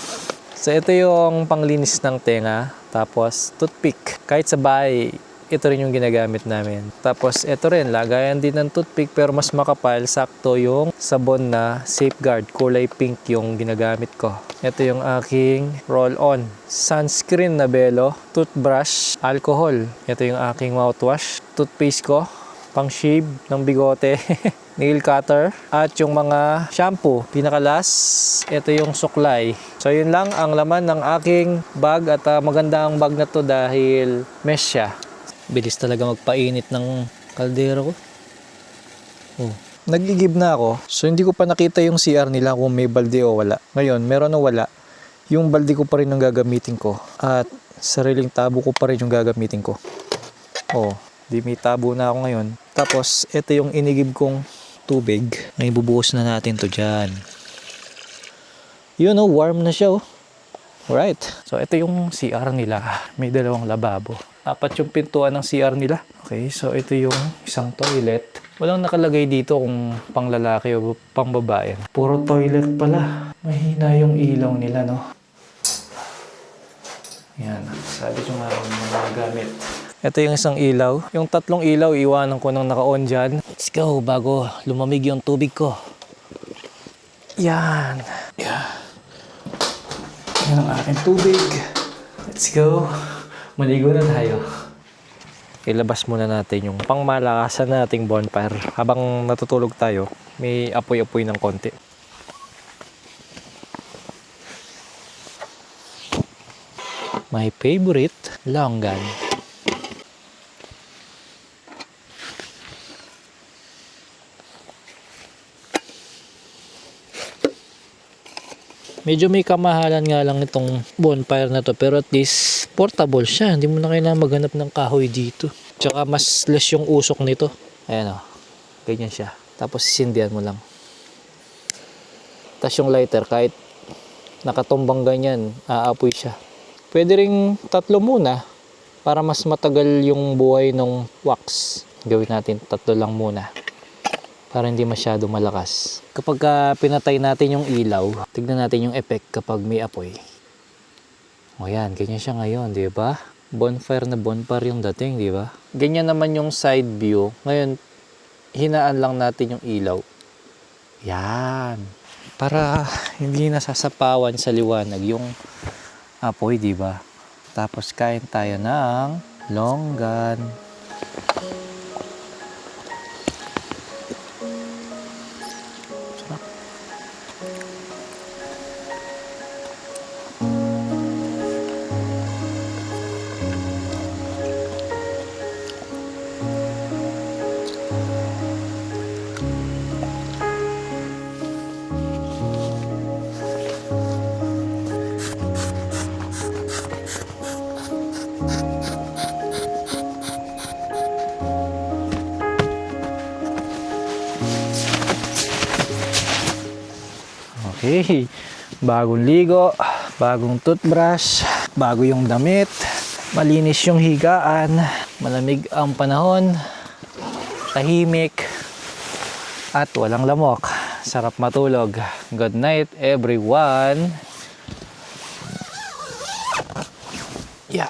So, ito yung panglinis ng tenga. Tapos, toothpick. Kahit sa bahay, ito rin yung ginagamit namin. Tapos, ito rin, lagayan din ng toothpick pero mas makapal. Sakto yung sabon na Safeguard. Kulay pink yung ginagamit ko. Ito yung aking roll-on. Sunscreen na Belo. Toothbrush. Alcohol. Ito yung aking mouthwash. Toothpaste ko. Pang-shave ng bigote. Nail cutter. At yung mga shampoo. Pinakalas, ito yung suklay. So yun lang ang laman ng aking bag. At maganda ang bag na to dahil mesh siya. Bilis talaga magpainit ng kaldero ko. Nagigib na ako. So hindi ko pa nakita yung CR nila kung may balde o wala. Ngayon, meron o wala. Yung balde ko pa rin ang gagamitin ko. At sariling tabo ko pa rin yung gagamitin ko. Di may tabo na ako ngayon. Tapos, ito yung inigib kong tubig. May bubuhos na natin to dyan. Yun warm na siya Alright. So, ito yung CR nila. May dalawang lababo. 4 yung pintuan ng CR nila. Okay, so ito yung isang toilet. Walang nakalagay dito kung pang lalaki o pang babae. Puro toilet pala. Mahina yung ilaw nila, no? Yan. Sabi ko nga mga gamit. Ito yung isang ilaw. Yung 3 ilaw, iwanan ko nang naka-on dyan. Let's go bago lumamig yung tubig ko. Yan. Yan ang aking tubig. Let's go. Maligo na tayo. Ilabas muna natin yung pangmalakasan nating bonfire. Habang natutulog tayo, may apoy-apoy ng konti. My favorite, longan. Medyo may kamahalan nga lang itong bonfire na to, pero at least portable siya. Hindi mo na kailangan maghanap ng kahoy dito. Tsaka mas less yung usok nito. Ayan ganyan siya. Tapos sisindihan mo lang. Tapos yung lighter, kahit nakatumbang ganyan, aapoy siya. Pwede ring 3 muna para mas matagal yung buhay ng wax. Gawin natin 3 lang muna para hindi masyado malakas. Kapag pinatay natin yung ilaw, tignan natin yung effect kapag may apoy. Yan, ganyan siya ngayon, di ba? Bonfire na bonfire yung dating, di ba? Ganyan naman yung side view. Ngayon, hinaan lang natin yung ilaw. Yan. Para hindi nasasapawan sa liwanag yung apoy, di ba? Tapos kain tayo ng longgan. Okay. Bagong ligo, bagong toothbrush, bago yung damit, malinis yung higaan, malamig ang panahon, tahimik, at walang lamok. Sarap matulog. Good night, everyone. Yeah.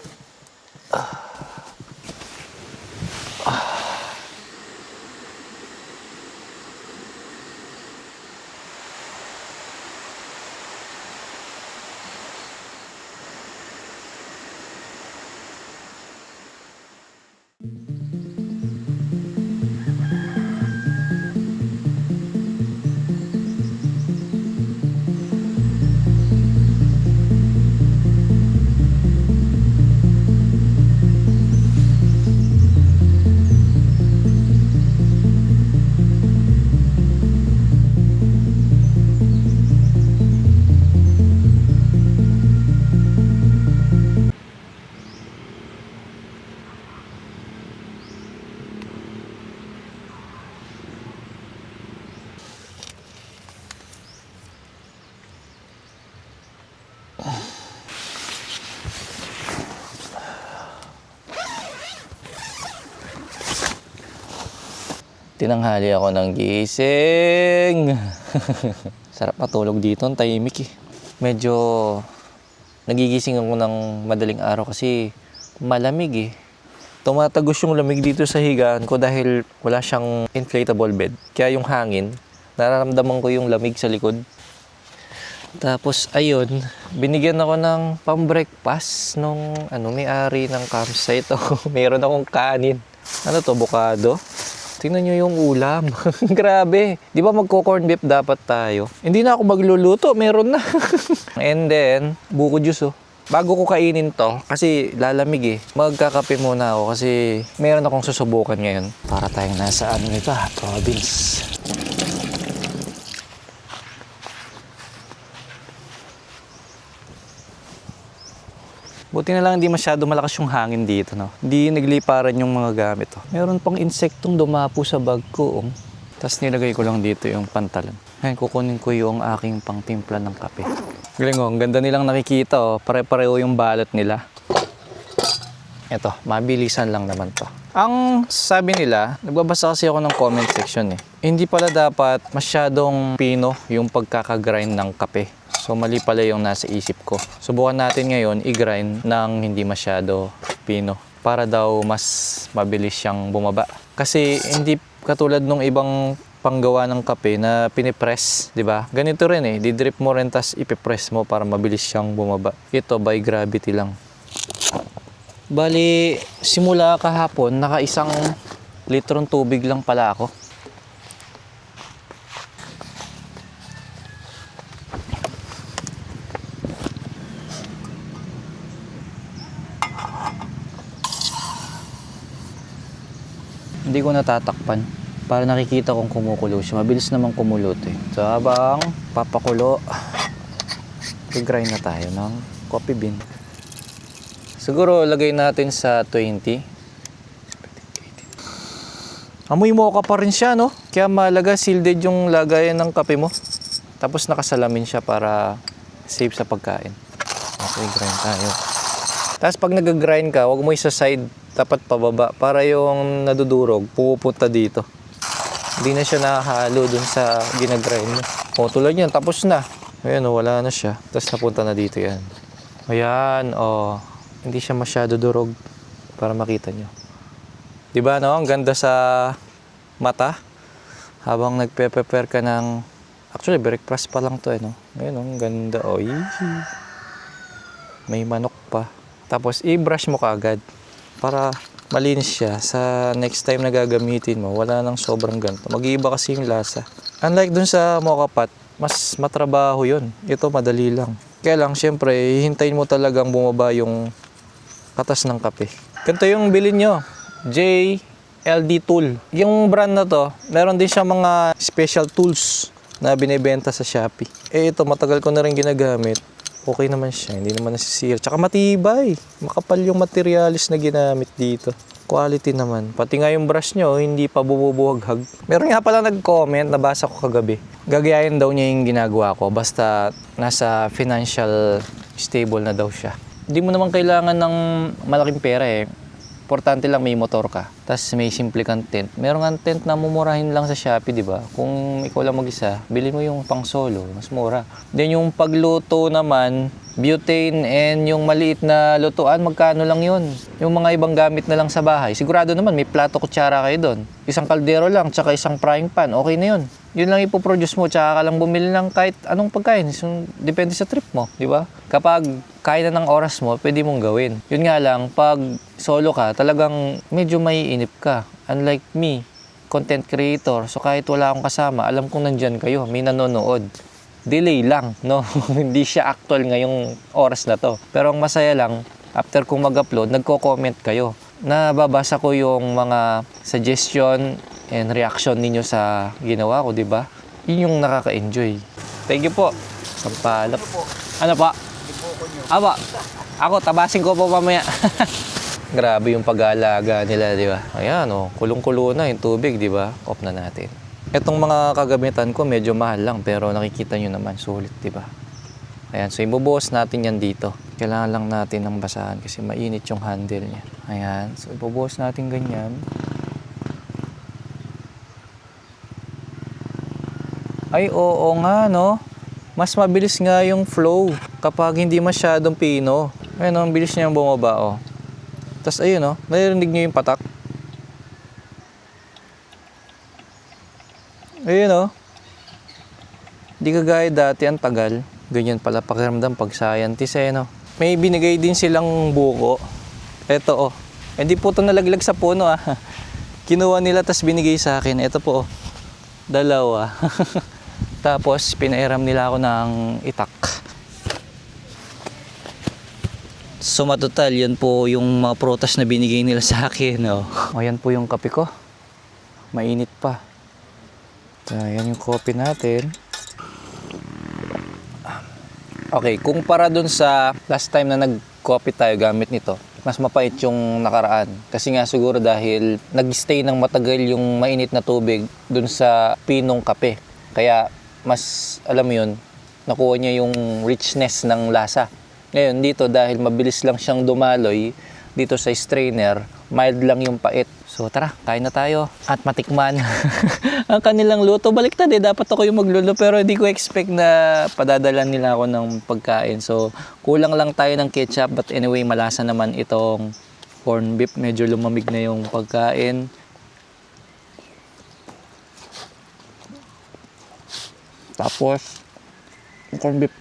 Tinanghali ako ng gising. Sarap matulog dito, ang tahimik eh. Medyo nagigising ako ng madaling araw kasi malamig eh. Tumatagos yung lamig dito sa higaan ko dahil wala siyang inflatable bed. Kaya yung hangin, nararamdaman ko yung lamig sa likod. Tapos ayun, binigyan ako ng pang-breakfast nung may-ari ng campsite. Meron akong kanin. Ano to, bukado? Tingnan nyo yung ulam. Grabe. Di ba magko-corn beef dapat tayo? Hindi na ako magluluto. Meron na. And then, buko juice oh. Bago ko kainin to, kasi lalamig eh. Magkakape muna ako kasi meron akong susubukan ngayon. Para tayong nasa province. Buti na lang hindi masyado malakas yung hangin dito, no? Hindi nagliparan yung mga gamit, oh. Meron pang insektong dumapo sa bag ko, oh. Tapos nilagay ko lang dito yung pantalan. Ngayon, kukunin ko yung aking pangtimpla ng kape. Galing, oh. Ang ganda nilang nakikita, oh. Pare-pareho yung balot nila. Eto, mabilisan lang naman to. Ang sabi nila, nagbabasa kasi ako ng comment section eh. Hindi pala dapat masyadong pino yung pagkakagrind ng kape. So mali pala yung nasa isip ko. Subukan natin ngayon i-grind ng hindi masyado pino para daw mas mabilis siyang bumaba. Kasi hindi katulad nung ibang panggawa ng kape na pinipress, di ba? Ganito rin eh, didrip mo rin tas ipipress mo para mabilis siyang bumaba. Ito by gravity lang. Bali, simula kahapon, naka 1 litrong tubig lang pala ako. Hindi ko natatakpan para nakikita kong kumukulo siya. Mabilis naman kumulot eh. So habang papakulo, i-grind na tayo ng coffee bean. Siguro lagay natin sa 20. Amoy mocha pa rin siya, no? Kaya mahalaga sealed yung lagayan ng kape mo. Tapos nakasalamin siya para safe sa pagkain. Okay, grind tayo. Tapos pag nag-grind ka, huwag mo isa side, dapat pababa para yung nadudurog pupunta dito. Hindi na siya nakahalo dun sa ginagrind mo. O tulad yan, tapos na. Ayan o, wala na siya. Tapos napunta na dito yan. Ayan o, hindi siya masyado durog para makita nyo. Diba no, ang ganda sa mata. Habang nagpe-prepare ka ng, actually breakfast pa lang to eh no. Ayan o, ang ganda o. May manok pa. Tapos i-brush mo kaagad para malinis siya. Sa next time na gagamitin mo, wala nang sobrang ganito. Mag-iiba kasi yung lasa. Unlike dun sa mocha pot, mas matrabaho yun. Ito madali lang. Kaya lang, syempre, hihintayin mo talagang bumaba yung katas ng kape. Ganito yung bilhin nyo. JLD Tool. Yung brand na to, meron din siya mga special tools na binibenta sa Shopee. Eh ito, matagal ko na rin ginagamit. Okay naman siya, hindi naman nasisira. Tsaka matibay. Makapal yung materialis na ginamit dito. Quality naman. Pati nga yung brush nyo, hindi pa bumubuhaghag. Meron nga pala nag-comment, nabasa ko kagabi. Gagayahin daw niya yung ginagawa ko, basta nasa financial stable na daw siya. Hindi mo naman kailangan ng malaking pera eh. Importante lang may motor ka. Tapos may simple kang tent. Meron nga tent na mumurahin lang sa Shopee, di ba? Kung ikaw lang mag-isa, bili mo yung pang solo, mas mura. Then yung pagluto naman, butane and yung maliit na lutuan, magkano lang yun? Yung mga ibang gamit na lang sa bahay. Sigurado naman may plato, kutsara kayo doon. Isang kaldero lang, tsaka isang frying pan, okay na yun. Yun lang ipoproduce mo, tsaka ka lang bumili ng kahit anong pagkain. So, depende sa trip mo, di ba? Kapag kaya na ng oras mo, pwede mong gawin. Yun nga lang, pag solo ka, talagang medyo may inip ka. Unlike me, content creator. So kahit wala akong kasama, alam kong nandyan kayo, may nanonood. Delay lang, no? Hindi siya actual ngayong oras na to. Pero ang masaya lang, after kong mag-upload, nagko-comment kayo. Nababasa ko yung mga suggestion and reaction ninyo sa ginawa ko, di ba? Yun yung nakaka-enjoy. Thank you po. Sampalap. Ano pa? Aba, ako, tabasin ko po mamaya. Grabe yung pag-aalaga nila, di ba? Ayan, oh, kulong-kulo na yung tubig, di ba? Off na natin. Itong mga kagamitan ko, medyo mahal lang, pero nakikita nyo naman, sulit, di ba? Ayan, so ibubuhos natin yan dito. Kailangan lang natin ng basahan kasi mainit yung handle niya. Ayan, so ibubuhos natin ganyan. Ay, oo nga, no? Mas mabilis nga yung flow kapag hindi masyadong pino. Ayun, ang bilis niya bumaba, oh. Tapos ayun, oh, naririnig niyo yung patak. Ayun, oh. Di kagaya dati, ang tagal. Ganyan pala pakiramdam pag scientist, eh, no? May binigay din silang buko. Ito, oh. Hindi po ito nalaglag sa puno, ah. Kinuha nila, tas binigay sa akin. Ito po, oh. Dalawa. Tapos, pinairam nila ako ng itak. So, matotal, yan po yung mga prutas na binigay nila sa akin. Oh. O, yan po yung kape ko. Mainit pa. Yan yung coffee natin. Okay, kumpara dun sa last time na nag-coffee tayo gamit nito, mas mapait yung nakaraan. Kasi nga siguro dahil nag-stay ng matagal yung mainit na tubig dun sa pinong kape. Kaya mas, alam mo yun, nakuha niya yung richness ng lasa. Ngayon, dito dahil mabilis lang siyang dumaloy, dito sa strainer, mild lang yung pait. So tara, kain na tayo at matikman ang kanilang luto. Baliktad eh, dapat ako yung magluluto pero hindi ko expect na padadalan nila ako ng pagkain. So kulang lang tayo ng ketchup but anyway, malasa naman itong corned beef. Medyo lumamig na yung pagkain. Tapos, yung corned beef.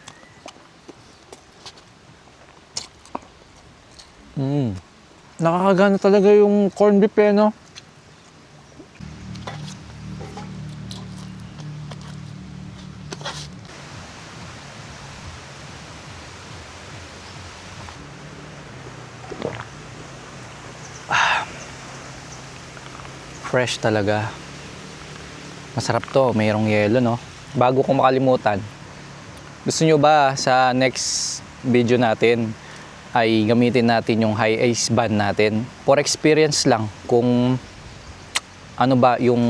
Nakakagana talaga yung corned beef, eh, no? Fresh talaga. Masarap to, mayroong yelo, no? Bago kong makalimutan, gusto nyo ba sa next video natin ay gamitin natin yung high ice band natin? For experience lang kung ano ba yung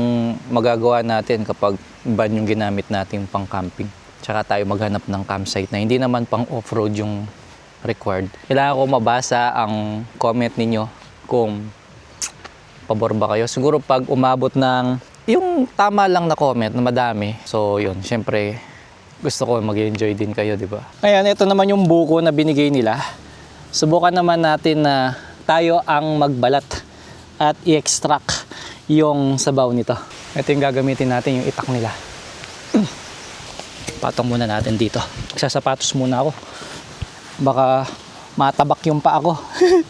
magagawa natin kapag band yung ginamit natin pang camping. Tsaka tayo maghanap ng campsite na hindi naman pang off-road yung required. Kailangan ko mabasa ang comment ninyo kung pabor ba kayo. Siguro pag umabot ng yung tama lang na comment na madami. So yun, syempre gusto ko mag-enjoy din kayo, di ba? Ngayon, ito naman yung buko na binigay nila. Subukan naman natin na tayo ang magbalat at i-extract yung sabaw nito. Ito yung gagamitin natin, yung itak nila. Patong muna natin dito. Magsasapatos muna ako. Baka matabak yung paa ko.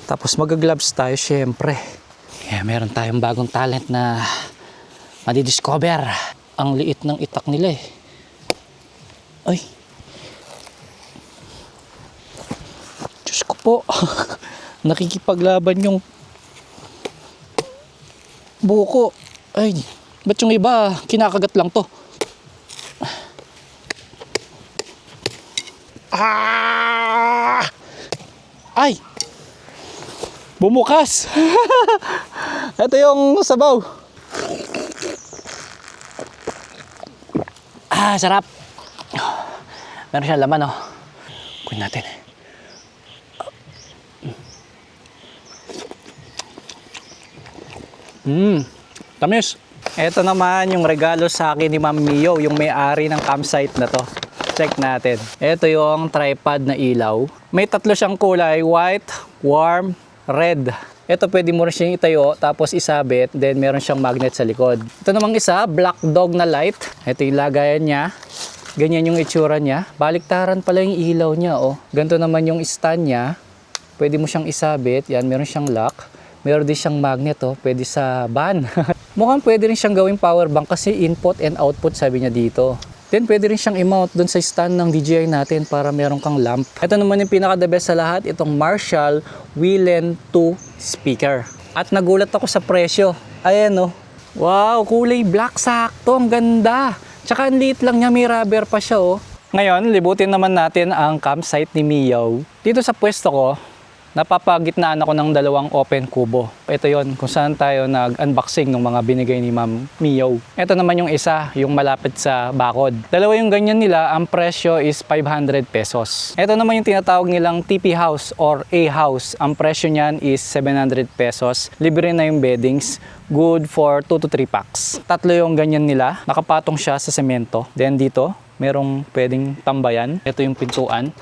Tapos mag-gloves tayo, syempre. Yeah, meron tayong bagong talent na madidiscover. Ang liit ng itak nila eh. Ay. Diyos ko po. Nakikipaglaban yung buko. Ay, ba't yung iba kinakagat lang to? Ah! Ay! Bumukas! Ito yung sabaw. Sarap. Meron siyang laman, oh. Kunin natin. Tamis. Ito naman yung regalo sa akin ni Ma'am Mio, yung may-ari ng campsite na to. Check natin. Ito yung tripod na ilaw. May tatlo siyang kulay, white, warm, red. Ito pwede mo rin siyang itayo, tapos isabit, then meron siyang magnet sa likod. Ito namang isa, black dog na light. Ito yung lagayan niya. Ganyan yung itsura niya. Baliktaran pala yung ilaw niya, oh. Ganito naman yung stand niya. Pwede mo siyang isabit. Yan, meron siyang lock. Meron din siyang magnet, oh. Pwede sa van. Mukhang pwede rin siyang gawing power bank kasi input and output sabi niya dito. Then pwede rin siyang i-mount doon sa stand ng DJI natin para meron kang lamp. Ito naman yung pinaka-the best sa lahat, itong Marshall Whelen 2 speaker. At nagulat ako sa presyo. Ayan, oh. Wow, kulay black, sakto. Ang ganda. Tsaka ang liit lang niya, may rubber pa siya, oh. Ngayon, libutin naman natin ang campsite ni Miyaw. Dito sa pwesto ko, napapagitnaan ako ng dalawang open kubo. Ito yon kung saan tayo nag-unboxing ng mga binigay ni Ma'am Miyaw. Ito naman yung isa, yung malapit sa bakod. Dalawa yung ganyan nila, ang presyo is 500 pesos. Ito naman yung tinatawag nilang TP house or A house. Ang presyo niyan is 700 pesos. Libre na yung beddings. Good for 2 to 3 packs. Tatlo yung ganyan nila. Nakapatong siya sa semento. Then dito, merong pwedeng tambayan. Ito yung pintuan.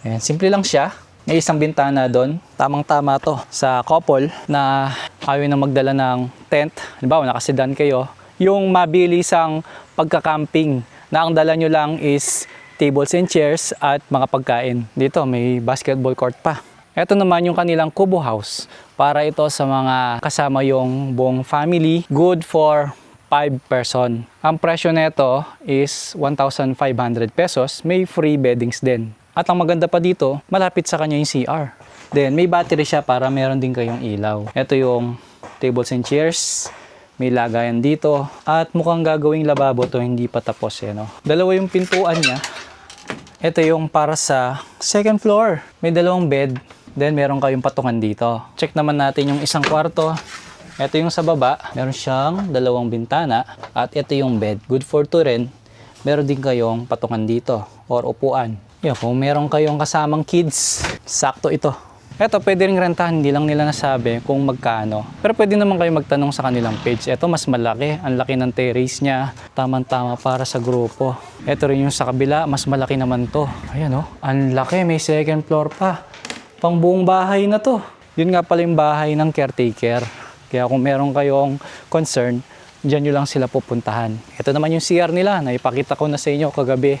Ayan, simple lang siya. May isang bintana doon. Tamang-tama to sa couple na ayaw na magdala ng tent. Halimbawa, nakasedan kayo. Yung mabilisang pagka-camping na ang dala nyo lang is tables and chairs at mga pagkain. Dito, may basketball court pa. Ito naman yung kanilang kubo house. Para ito sa mga kasama yung buong family. Good for 5 person. Ang presyo nito is 1,500 pesos. May free beddings din. At ang maganda pa dito, malapit sa kanya yung CR. Then, may battery siya para meron din kayong ilaw. Ito yung tables and chairs. May lagayan dito. At mukhang gagawing lababo to, hindi pa tapos. No? Dalawa yung pintuan niya. Ito yung para sa second floor. May dalawang bed. Then, meron kayong patungan dito. Check naman natin yung isang kwarto. Ito yung sa baba. Meron siyang dalawang bintana. At ito yung bed. Good for 2 rin. Meron din kayong patungan dito or upuan. Yeah, kung meron kayong kasamang kids, sakto ito. Ito, pwede rin rentahan, hindi lang nila nasabi kung magkano. Pero pwede naman kayo magtanong sa kanilang page. Ito, mas malaki. Ang laki ng terrace niya. Tamang-tama para sa grupo. Ito rin yung sa kabila, mas malaki naman to. Ayan, oh. Ang laki, may second floor pa. Pang buong bahay na to. Yun nga pala yung bahay ng caretaker. Kaya kung meron kayong concern, dyan nyo lang sila pupuntahan. Ito naman yung CR nila. Naipakita ko na sa inyo kagabi.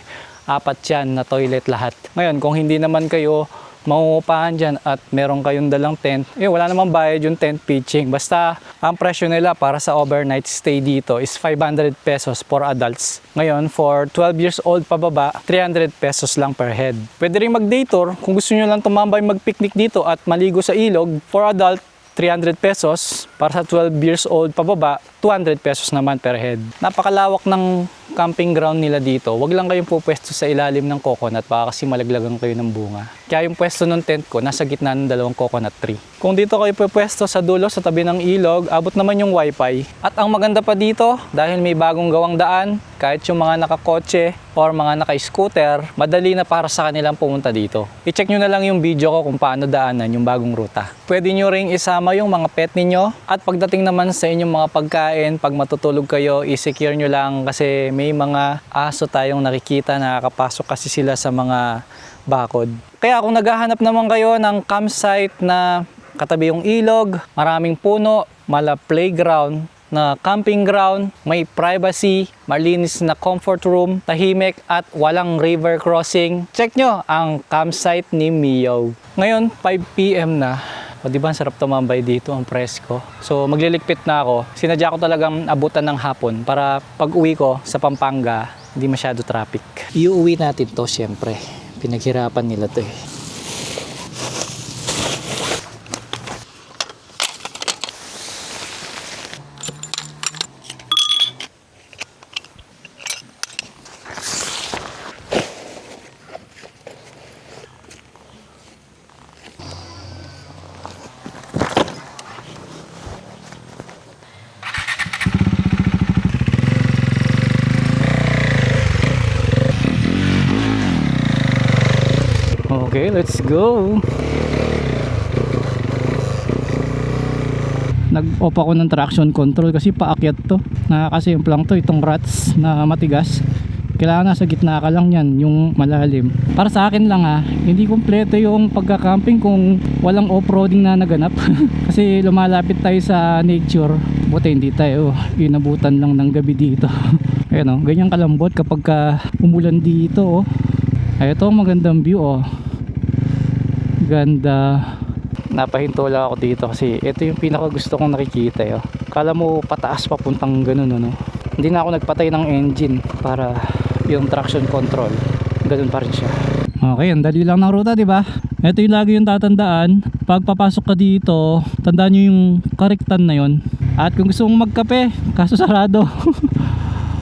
4 yan na toilet lahat. Ngayon, kung hindi naman kayo mangungupahan dyan at meron kayong dalang tent, wala namang bayad yung tent pitching. Basta, ang presyo nila para sa overnight stay dito is 500 pesos for adults. Ngayon, for 12 years old pababa, 300 pesos lang per head. Pwede rin mag-day tour. Kung gusto nyo lang tumambay mag-picnic dito at maligo sa ilog, for adult, 300 pesos. Para sa 12 years old pababa, 200 pesos naman per head. Napakalawak ng camping ground nila dito. Wag lang kayong pupwesto sa ilalim ng coconut baka kasi malaglagan kayo ng bunga. Kaya yung pwesto ng tent ko nasa gitna ng dalawang coconut tree. Kung dito kayo pupwesto sa dulo sa tabi ng ilog, abot naman yung wifi. At ang maganda pa dito, dahil may bagong gawang daan, kahit yung mga nakakotse or mga naka-scooter, madali na para sa kanilang pumunta dito. I-check nyo na lang yung video ko kung paano daanan yung bagong ruta. Pwede nyo ring isama yung mga pet ninyo at pagdating naman sa inyong mga pagkain, pag matutulog kayo, i-secure nyo lang kasi may mga aso tayong nakikita na nakakapasok kasi sila sa mga bakod. Kaya kung naghahanap naman kayo ng campsite na katabi yung ilog, maraming puno, mala playground, na camping ground, may privacy, malinis na comfort room, tahimik at walang river crossing, check nyo ang campsite ni Miyaw. Ngayon, 5 PM na. O diba, ang sarap tumambay dito, ang presko. So magliligpit na ako. Sinadya ko talagang abutan ng hapon para pag uwi ko sa Pampanga, hindi masyado traffic. Iuwi natin to syempre. Pinaghirapan nila to eh. Okay, let's go. Nag-off ako ng traction control kasi paakyat to. Nakakasimplang to, itong rats na matigas. Kailangan nasa gitna ka lang yan, yung malalim. Para sa akin lang ha, hindi kumpleto yung pagka-camping kung walang off-roading na naganap. Kasi lumalapit tayo sa nature. Buti hindi tayo inabutan lang ng gabi dito. Ayan o, ganyan kalambot kapag umulan dito. Ay, ito magandang view oh. Ganda. Napahinto lang ako dito kasi ito yung pinaka gusto kong nakikita yo. Kala mo pataas papuntang ganun ano. Hindi na ako nagpatay ng engine para yung traction control. Ganun pa rin siya. Okay, ang dali lang ng ruta, di ba? Ito yung lagi yung tatandaan. Pag papasok ka dito, tandaan nyo yung karektan na yon. At kung gusto mong magkape, kaso sarado.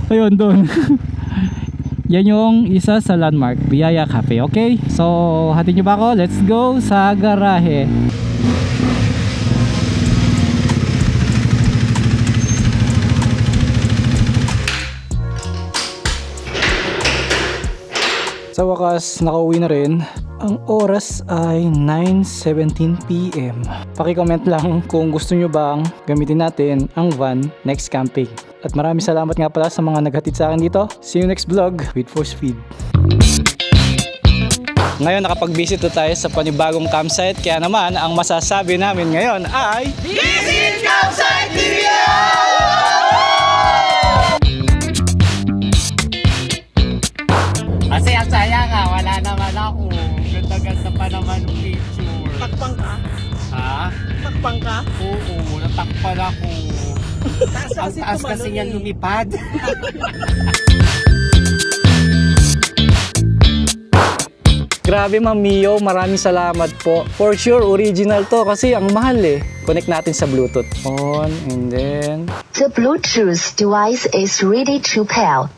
Ayun, doon. Yan yung isa sa landmark, Biyaya Cafe, okay? So, hatid nyo ba ako? Let's go sa garahe. Sa wakas, nakauwi na rin. Ang oras ay 9:17 PM. Paki-comment lang kung gusto nyo bang gamitin natin ang van next camping. At maraming salamat nga pala sa mga naghatid sa akin dito. See you next vlog with Force Feed. Ngayon nakapag-visit na tayo sa panibagong campsite. Kaya naman ang masasabi namin ngayon ay Visit Campsite Video! Kasi ang saya nga, wala naman ako. Ganda-ganda pa naman yung picture. Takpang ka? Ha? Takpang ka? Oo, natakpan ako. Ang taas kasi yan lumipad. Grabe Ma'am Mio, maraming salamat po. For sure, original to kasi ang mahal eh. Connect natin sa Bluetooth. On and then... The Bluetooth device is ready to pair.